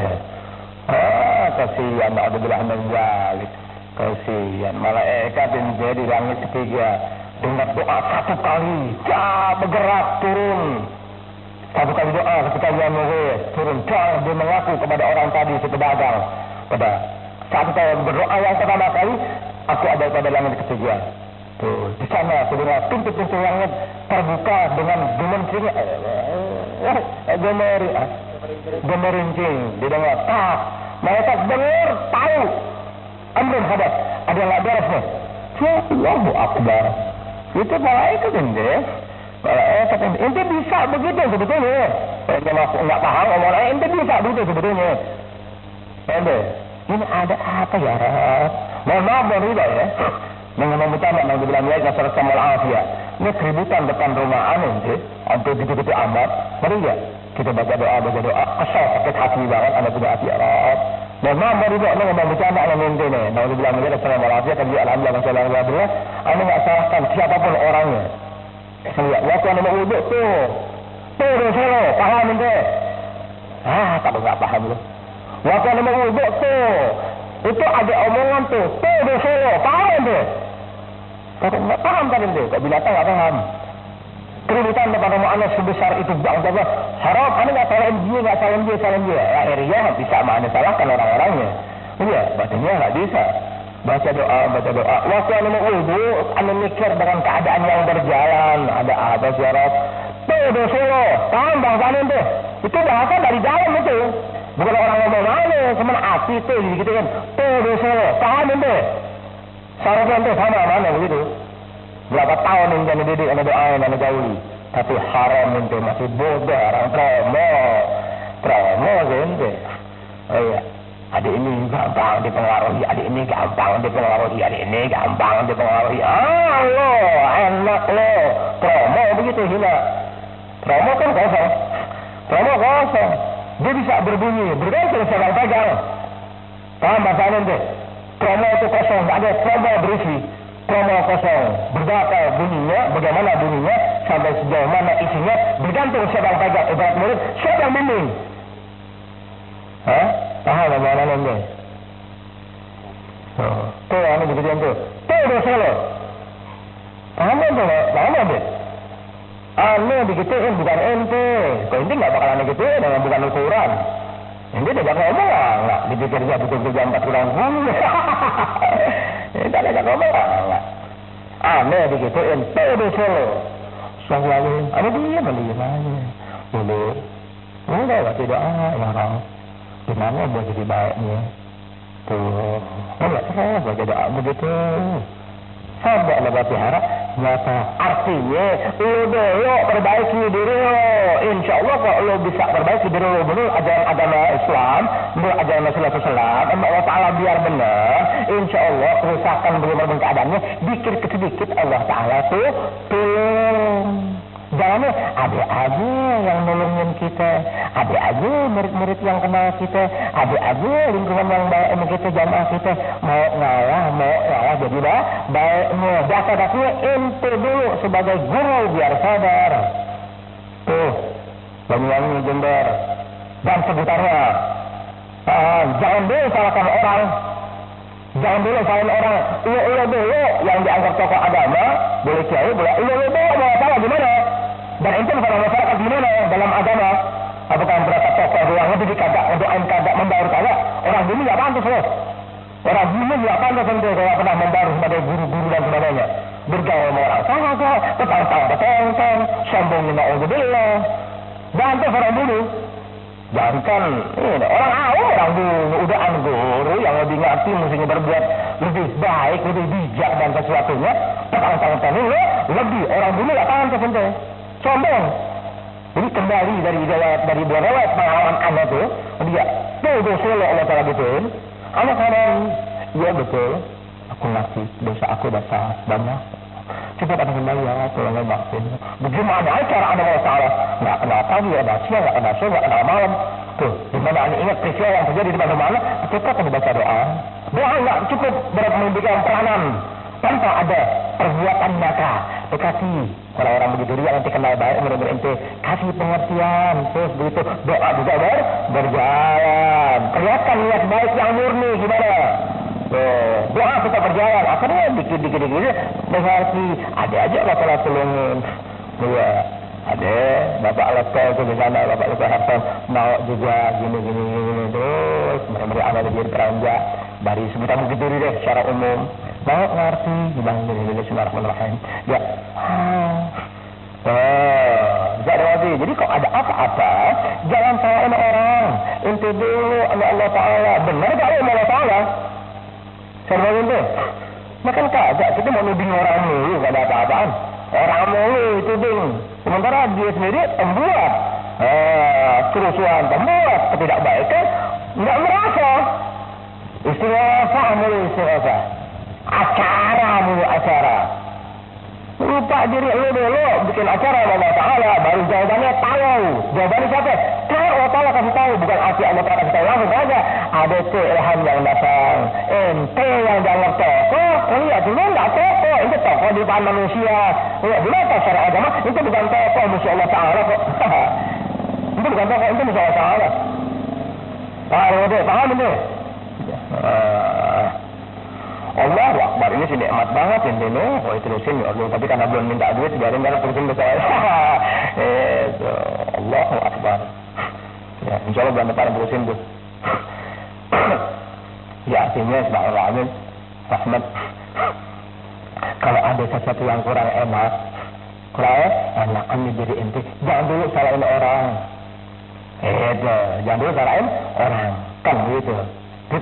Kasihan ada belah menjalik. Kasihan malaikat ente di langit ketiga dengar doa satu kali, bergerak turun. Satu kali doa ketika dia turun, dia mengaku kepada orang tadi si pedagang. Pada saat kita berdoa yang pertama kali, aku ada pada langit ketiga. Tuh, di sana sebenarnya pintu-pintu langit terbuka dengan gemerincing, didengar. Mereka dengar, tahu. Amrun hadas, ada yang nggak beres nih. Allahu Akbar. Itu malaikat ente. Malaikat ente bisa begitu sebetulnya. Ente nggak paham omongan ente bisa begitu sebetulnya. Ente, ini ada apa ya? Mohon maaf baru ya. Dengan utama yang dibilang mereka serta malafia. Ini keributan depan rumah ente. Untuk gitu-gitu amat. Baru ya. Kita baca doa. Asal sakit hati banget. Anda punya hati Arab. Mohon maaf baru ya. Ini ngomong bercanda yang ente nih. Nah dibilang mereka serta malafia. Tapi alhamdulillah masalah. Anda nggak salahkan siapapun orangnya. Lihat, waktu anda mau wuduk tuh solo, paham ente? Tak nggak paham lu. Waktu anda mau wuduk tuh, itu ada omongan tuh solo, paham ente? Nggak paham kan ente? Kok binatang nggak paham? Keributan depan rumah anda sebesar itu bangsa haram, anda nggak salam dia. Akhirnya bisa anda salahkan orang-orangnya. Iya, bacanya nggak bisa. Baca doa. Waktu anda mau wudu, anda mikir dengan keadaan yang berjalan. Ada apa syarat? Tuh solo, paham bangsa ente? Itu bahasa dari dalam itu. Bukan orang ngomong mana, cuma hati itu gitu kan. Tuh solo, paham ente? Syaratnya ente sama mana begitu? Berapa tahun yang jadi didik, anda doain, anda gauli. Tapi haram ente masih bodoh, orang promo ente. Oh iya, adik ini gampang dipengaruhi, adik ini gampang dipengaruhi, adik ini gampang dipengaruhi. Ah lo, enak lo, promo begitu hina. Promo kan kosong, promo kosong. Dia bisa berbunyi, bergantung sedang pegang. Paham bahasa ente? Promo itu kosong, tidak ada promo berisi. Promo kosong, berapa bunyinya, bagaimana bunyinya, sampai sejauh mana isinya, bergantung siapa yang pegang. Ibarat murid, siapa yang bimbing? Hah? Paham bagaimana nanti? Tuh, ane begitu tuh. Tuh dosa lo. Paham tuh, paham tuh. Ane digituin bukan ente. Kau ente nggak bakalan digituin dengan bukan ukuran. Ente tidak ngomong nggak dipikirnya betul-betul jam 4 kurang 10. Ente tidak ngomong nggak. Ane digituin. Tuh dosa lo. Selalu, ane diam aja. Boleh. Udah lah tidak ya orang. Gimana buat jadi baiknya? Tuh, enggak salah jadi begitu. Sampai ada batihara, nyata. Artinya, lo perbaiki diri lo. Insya Allah kalau lo bisa perbaiki diri lo menurut ajaran agama Islam, menurut ajaran Rasulullah SAW, Allah Ta'ala biar benar. Insya Allah kerusakan bagaimana keadaannya, dikit ke sedikit Allah Ta'ala tuh tolong. Jangan ada aja yang nolongin kita, ada aja murid-murid yang kenal kita, ada aja lingkungan yang baik sama kita, jamaah kita mau ngalah jadi baiknya. Dasar-dasarnya ente dulu sebagai guru biar sadar. Tuh, Banyuwangi, Jember dan sekitarnya. Jangan dulu salahkan orang. Jangan dulu salahin orang. Lo dulu yang dianggap tokoh agama, boleh kiai, boleh lo dulu mau salah gimana? Dan itu bukan masyarakat gimana dalam agama. Apakah berapa tokoh ruang lebih dikagak, doain kagak, membaur kagak? Orang dulu nggak pantas loh. Orang dulu nggak pantas untuk kalau pernah membaur sebagai guru-guru dan sebagainya. Bergaul sama orang kagak, petang-petang, sombongin na'udzubillah. Bantas orang dulu. Jangan ini orang awam, orang dulu udah guru yang lebih ngerti mestinya berbuat lebih baik, lebih bijak dan sesuatunya. Petang-petang ini lebih orang dulu nggak pantas untuk sombong. Jadi kembali dari dua riwayat pengalaman anak tuh, dia dosa Allah Ta'ala gituin. Anak kadang, iya betul, aku ngerti dosa aku banyak. Cepat ada kembali ya, tolong maafin. Bagaimana cara ada Allah Ta'ala? Nggak kenal pagi, ada siang, nggak kenal sore, nggak kenal malam. Tuh, dimana anda ingat peristiwa yang terjadi di mana-mana, cepat anda baca doa. Doa nggak cukup memberikan peranan tanpa ada perbuatan nyata. Dekati orang-orang begitu dia nanti kenal baik, benar-benar ente kasih pengertian. Terus begitu doa juga berjalan. Perlihatkan niat baik yang murni gimana? Doa tetap berjalan. Akhirnya dikit-dikit mengerti. Ada aja Allah tolongin. Dua. Ada Bapak Lekol itu di sana, Bapak Lekol Harton mau juga gini terus mereka ada di peranjak dari sebutan begitu deh secara umum. Mau ngerti gimana ini Bismillahirrahmanirrahim. Ya. Jadi kalau ada apa-apa jangan salahin orang. Inti dulu Allah Ta'ala. Benar tak Allah Ta'ala? Serba itu. Makan kagak kita mau nuding orang dulu gak ada apa-apaan. Orang mulu itu ding. Sementara dia sendiri pembuat kerusuhan, pembuat ketidakbaikan, nggak merasa. Istighfar mulu istighfar. Acara. Lupa diri lu dulu bikin acara Allah Ta'ala, baru jawabannya tahu. Jawabannya siapa? Tahu Allah Ta'ala kasih tahu, bukan arti Allah Ta'ala kasih tahu langsung saja. Ada tuh ilham yang datang. Ente yang dianggap tokoh, lihat dulu nggak tokoh, itu tokoh di depan manusia. Lihat dulu atau secara agama, itu bukan tokoh musuh Allah Ta'ala kok. Itu bukan tokoh, itu musuh Allah Ta'ala. Paham ini? Allah Akbar, ini sih nikmat banget ini loh. Oh terusin ya Allah, tapi karena belum minta duit biarin karena terusin ke saya. Allah Akbar. Ya, insya Allah bulan depan terusin tuh. Ya artinya Bismillahirrahmanirrahim, rahmat. Kalau ada sesuatu yang kurang enak enakan di diri ente. Jangan dulu salahin orang. Jangan dulu salahin orang. Kan gitu.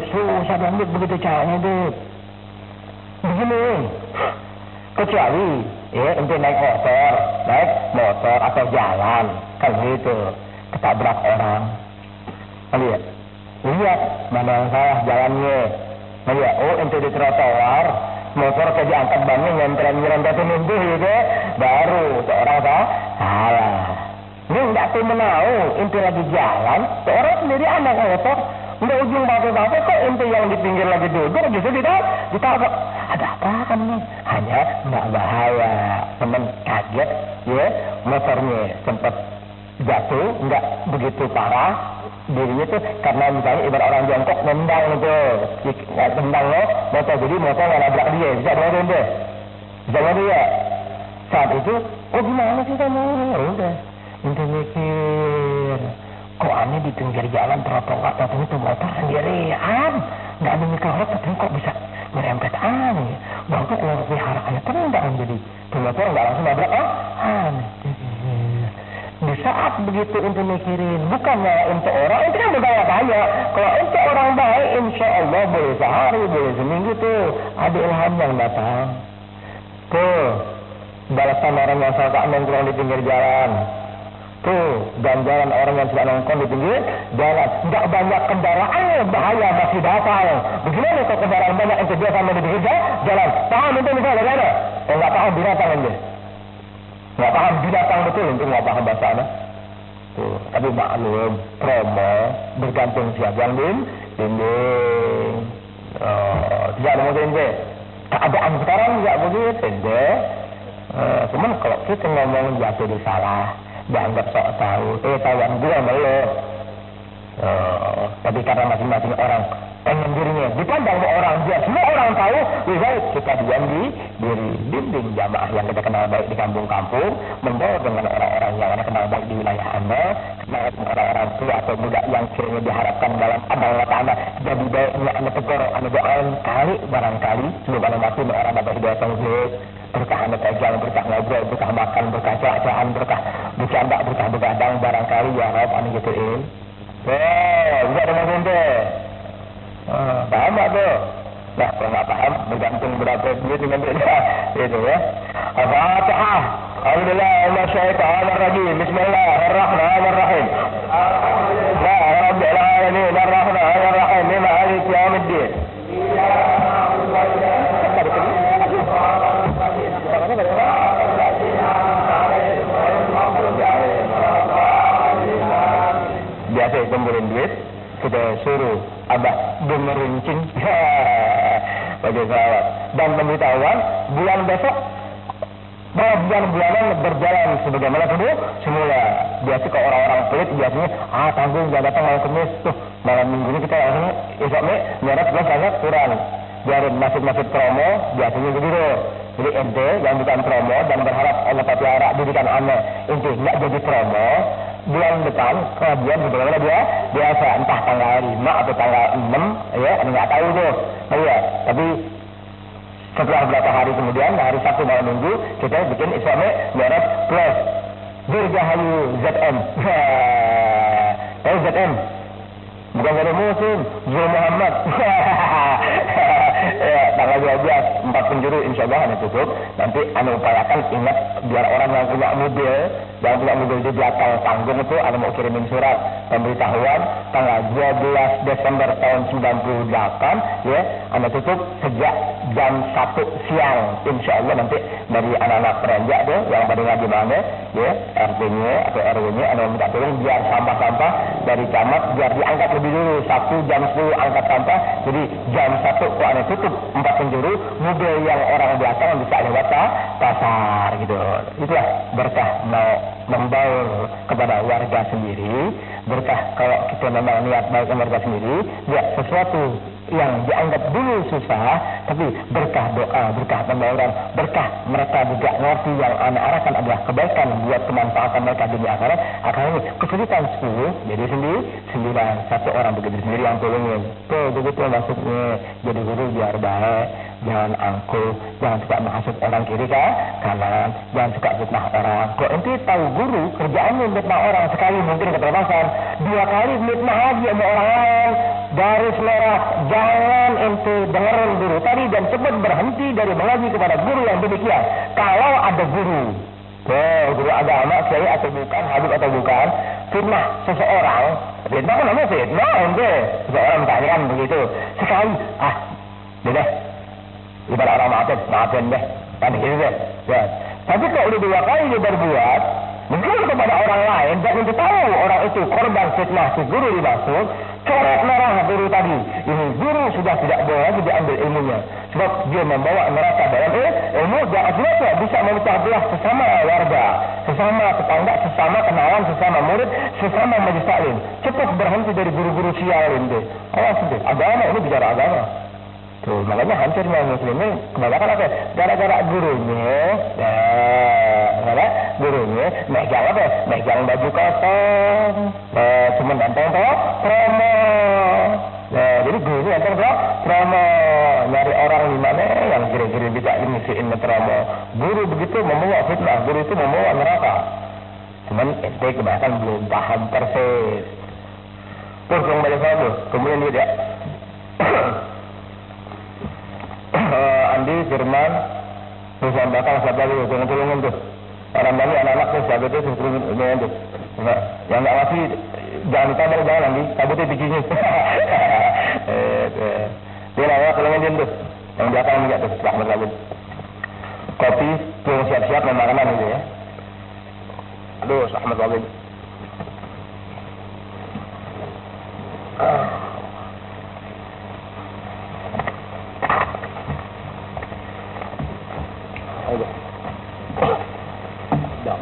Susah banget begitu caranya tuh. Begini, Kecuali ya untuk naik motor atau jalan kan gitu, ketabrak orang. Lihat mana yang salah jalannya. Untuk di trotoar motor ke diangkat bannya nyerempet nunggu gitu, baru seorang salah. Ini enggak tuh menau, inti lagi jalan, seorang sendiri anak motor, enggak ujung batu-batu kok inti yang di pinggir lagi duduk, justru ditabrak. Ada apa kan nih? Hanya enggak bahaya, teman kaget, ya motornya sempat jatuh, enggak begitu parah. Dirinya tuh karena misalnya ibarat orang jongkok nendang itu, nendang motor, jadi motor nggak nabrak dia, bisa dong deh, jangan dia. Saat itu, gimana sih kamu? Udah, ente mikir, kok aneh di pinggir jalan trotoar itu motor sendirian, nggak ada mikrofon, tapi kok bisa merempet aneh? Baru kalau peliharaannya tendang jadi, tuh motor nggak langsung nabrak aneh. Di saat begitu ente mikirin, bukannya untuk orang, ente kan bertanya-tanya. Kalau untuk orang baik, insya Allah boleh sehari, boleh seminggu tuh ada ilham yang datang. Tuh, balasan orang yang suka nongkrong di pinggir jalan. Tuh, ganjaran orang yang suka nongkrong di pinggir jalan. Tidak banyak kendaraan, bahaya masih datang. Bagaimana kalau kendaraan banyak ente biasa di pinggir jalan? Paham ente misalnya dari mana? Enggak paham binatang ente. Nggak paham binatang betul untuk nggak paham bahasa tuh, tapi maklum promo bergantung siapa yang bimbing. Tidak ada mungkin deh. Keadaan sekarang nggak begitu deh. Cuman kalau kita ngomong jatuh di salah, dianggap sok tahu, tahuan gue malu. Tapi karena masing-masing orang pengen dirinya dipandang orang, biar semua orang tahu, lebih baik kita diam di diri. Bimbing jamaah yang kita kenal baik di kampung-kampung, membawa dengan orang-orang yang kita kenal baik di wilayah Anda, kenal dengan orang-orang tua atau muda yang kiranya diharapkan dalam amal tanah. Jadi baiknya Anda tegur, Anda doain kali barangkali sebelum Anda mati orang dapat hidayah tauhid, berkah Anda pegang, berkah ngobrol, berkah makan, berkah cacaan, berkah bercanda, berkah begadang barangkali ya Rob Anda gituin. Enggak ada mungkin deh. Paham gak tuh? Nah, kalau nggak paham, bergantung berapa duit dengan beda. Itu ya. Al-Fatihah. Alhamdulillah, minasyaitonir-rajim. Bismillahirrahmanirrahim. Ya Rabbil alamin, ar-rahmanir-rahim, maliki yaumiddin. Biasa kumpulin duit, kita suruh abah gemerincing bagi sahabat dan pemberitahuan bulan besok bahwa bulan-bulanan berjalan sebagaimana semula. Biasa ke orang-orang pelit biasanya tanggung jangan datang malam Kamis tuh malam minggu ini kita langsung esok nyarat plus sangat kurang biarin masuk promo biasanya begitu. Jadi ente yang bukan promo dan berharap Allah pelihara didikan aneh ente nggak jadi promo. Bulan depan kajian sebagaimana dia biasa entah tanggal 5 atau tanggal 6 ya nggak tahu tuh ya tapi setelah beberapa hari kemudian hari Sabtu malam minggu kita bikin Islamnya Mi'raj plus Dirgahayu ZM. ZM bukan dari musim Zul Muhammad. Ya, tanggal 12 4 penjuru insya Allah anda tutup. Nanti anda upayakan ingat biar orang yang punya mobil di belakang panggung itu anda mau kirimin surat pemberitahuan tanggal 12 Desember tahun 98 ya anda tutup sejak jam 1 siang insya Allah nanti dari anak-anak peranjak tuh yang pada ngaji mana ya RT-nya atau RW-nya anda minta tolong biar sampah-sampah dari camat biar diangkat lebih dulu 1 jam 10 angkat sampah jadi jam 1 kok anda tutup 4 penjuru mobil yang orang belakang bisa lewat pasar gitu. Itulah berkah mau membaur kepada warga sendiri, berkah kalau kita memang niat baik warga sendiri, ya sesuatu yang dianggap dulu susah, tapi berkah doa, berkah pembauran, berkah mereka juga ngerti yang anak arahkan adalah kebaikan buat kemanfaatan mereka dunia akhirat. Akhirnya kesulitan 10, jadi 9, satu orang begitu sendiri yang tolongin. Tuh begitu maksudnya, jadi guru biar baik, jangan angkuh, jangan suka menghasut orang kiri kanan, jangan suka fitnah orang. Kok ente tahu guru kerjaannya fitnah orang sekali mungkin keterpasan, 2 kali fitnah lagi sama orang lain. garis merah, jangan ente dengerin guru tadi dan cepat berhenti dari mengaji kepada guru yang demikian. Kalau ada guru, guru agama, kiai atau bukan, habib atau bukan, fitnah seseorang, fitnah kan namanya fitnah, ente seseorang bertanyakan begitu, sekali, deh, ibarat orang maafin deh, tadi gitu deh. Ya. Tapi kalau udah 2 kali dia berbuat, mungkin kepada orang lain, dan untuk tahu orang itu korban fitnah si guru dimaksud, coret merah guru tadi. Ini guru sudah tidak boleh lagi diambil ilmunya. Sebab dia membawa neraka dalam ilmu, jangan juga bisa memecah belah sesama warga, sesama tetangga, sesama kenalan, sesama murid, sesama majelis taklim. Cepat berhenti dari guru-guru sial ini. Awas itu, agama ini bicara agama. Tuh, makanya hampir muslimin kebanyakan apa? Gara-gara gurunya, megang apa? Megang baju kosong, cuma nantang promo. Jadi gurunya nantang promo, nyari orang di mana yang kira-kira bisa ngisiin promo. Guru begitu membawa fitnah, guru itu membawa neraka. Cuman ente kebanyakan belum paham persis. Terus yang balik lagi, kemudian dia Andi, Firman, Tuhan bakal siapa lagi, jangan tolongin tuh. Orang Bali anak-anak tuh siapa tuh, tolongin tuh. Yang nggak ngasih, jangan ditabar, jangan Andi, cabutnya bikinnya. Dia nanya, tolongin dia tuh. Yang di atas juga tuh, Ahmad Labid. Kopi, tuh siap-siap makanan itu ya. Aduh, Ahmad Labid.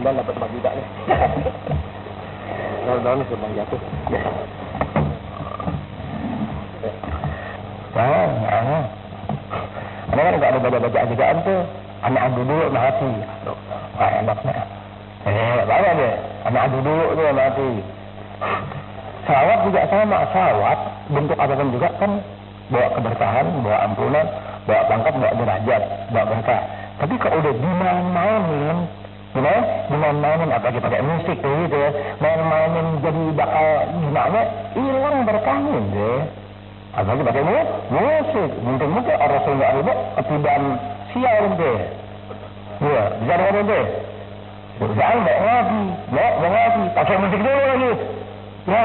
Dan dapat bagi tak ni. Daun-daun sebang jatuh. Ada kan tak ada baca-bacaan juga tu. Anak adu dulu mati. Anaknya. Bawa dia. Anak adu dulu tu mati. Salawat juga sama. Salawat bentuk apapun juga kan bawa keberkahan, bawa ampunan, bawa pangkat, bawa derajat, bawa berkah. Tapi kalau udah dimain-mainin, dimain-mainin apalagi pakai musik gitu ya, main-mainin jadi bakal gimana, hilang berkahnya deh. Apalagi pakai musik, mungkin orang Rasul nggak ribet, ketiban sial deh. Iya, bisa dengar deh. Jangan mau ngaji, pakai musik dulu lagi. Ya,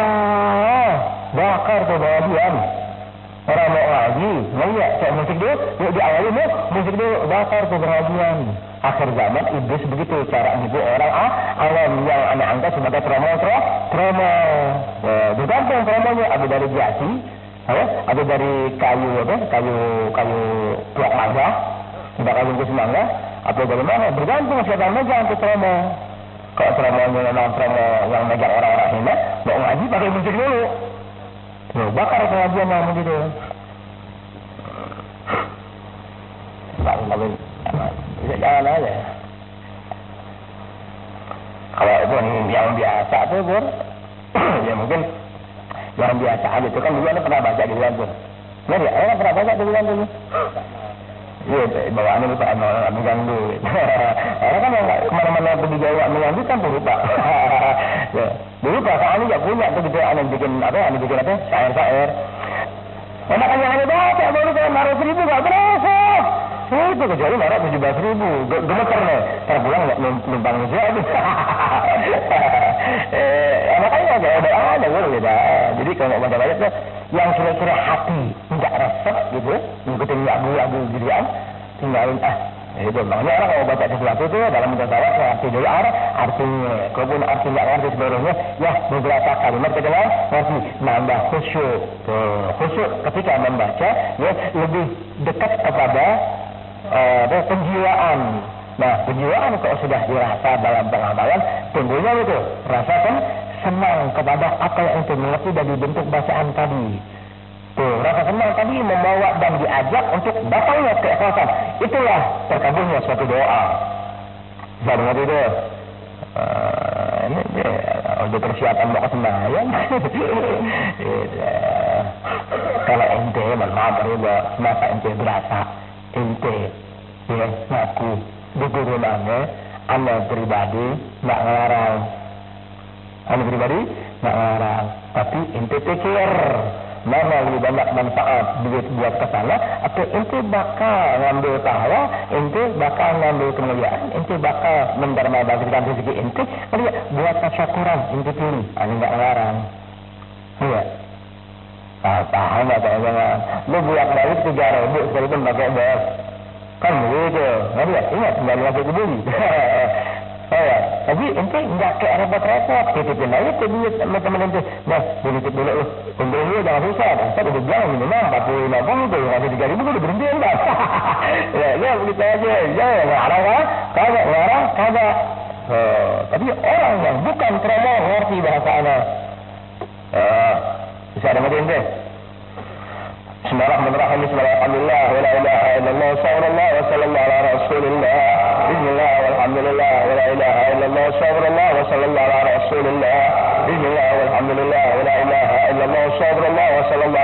bakar tuh bagian. Orang mau ngaji, cek musik dulu, yuk diawali musik dulu, bakar tuh pengajian. Akhir zaman iblis begitu cara nipu orang awam yang anak angkat sebagai promo. Bergantung promonya, ada dari jati, ada dari kayu tuak mangga, bakal bungkus mangga, atau dari mana? Bergantung siapa yang megang untuk promo. Kalau promonya memang promo yang megang orang-orang Hina, mau ngaji pakai musik dulu. Bakar pengajian yang begitu. Jangan aja. Kalau itu yang biasa tuh, Bur, ya mungkin yang biasa aja itu kan dulu Anda pernah baca di bulan tuh. Benar ya? Anda pernah baca di bulan tuh? Iya, bawaannya lupa, nggak megang duit. Orang kan yang kemana-mana pergi Jawa megang duit kan lupa. Dulu perasaannya nggak punya tuh gitu, Anda bikin apa? Sair. Enak yang Anda baca, baru kan naruh 1.000 nggak berasa. Itu kecuali naruh 17.000, gemeter nih. Terpulang nggak numpang siapa? Makanya ada beda. Jadi kalau nggak baca tuh, yang kira-kira hati nggak resep gitu, ngikutin lagu-lagu gituan, tinggalin itu. Makanya orang kalau baca sesuatu itu dalam tasawuf arti dulu artinya. Kalaupun arti nggak ngerti sebenarnya, ya beberapa kalimat kita ngerti, nambah khusyuk. Khusyuk ketika membaca, ya lebih dekat kepada penjiwaan. Nah, penjiwaan kalau sudah dirasa dalam pengamalan, timbulnya itu rasakan senang kepada apa yang itu mengerti dari bentuk bacaan tadi. Tuh, rasa senang tadi membawa dan diajak untuk datangnya keikhlasan. Itulah terkabulnya suatu doa. Jangan ngerti itu. Ini dia udah persiapan mau ke sembahyang. Kalau ente, maaf semasa ente berasa ente ya ngaku di guru mana, Anda pribadi nggak ngelarang, tapi ente pikir mana lebih banyak manfaat duit buat ke sana, atau ente bakal ngambil pahala, ente bakal ngambil kemuliaan, ente bakal mendarmabaktikan rezeki ente, lihat buat tasyakuran ente pilih, ini nggak ngelarang. Iya. Paham nggak teman-teman? Lu bolak-balik 3.000 sekalipun pakai bos, kan begitu. Ngerti ya? Ingat kembali lagi ke bumi. Ya, tapi ente nggak kayak repot-repot, titipin aja ke duit teman-teman ente. Nah, dititip dulu lu. Untuk lu jangan susah. Ntar udah bilang minimal 40-50 tuh, ngasih 3.000 udah berhenti enggak? Ya begitu aja. Ya ngarang kan? Kagak ngarang, kagak. Tapi orang yang bukan promo ngerti bahasa anak. Bisa dengerin deh. Bismillahirrahmanirrahim. Bismillahirrahmanirrahim. Wa la ilaha illallah. Sallallahu wa sallallahu ala rasulillah. Bismillah walhamdulillah. Wa la ilaha illallah. Sallallahu wa sallallahu ala rasulillah. Bismillah walhamdulillah. Wa la ilaha illallah. Sallallahu wa sallallahu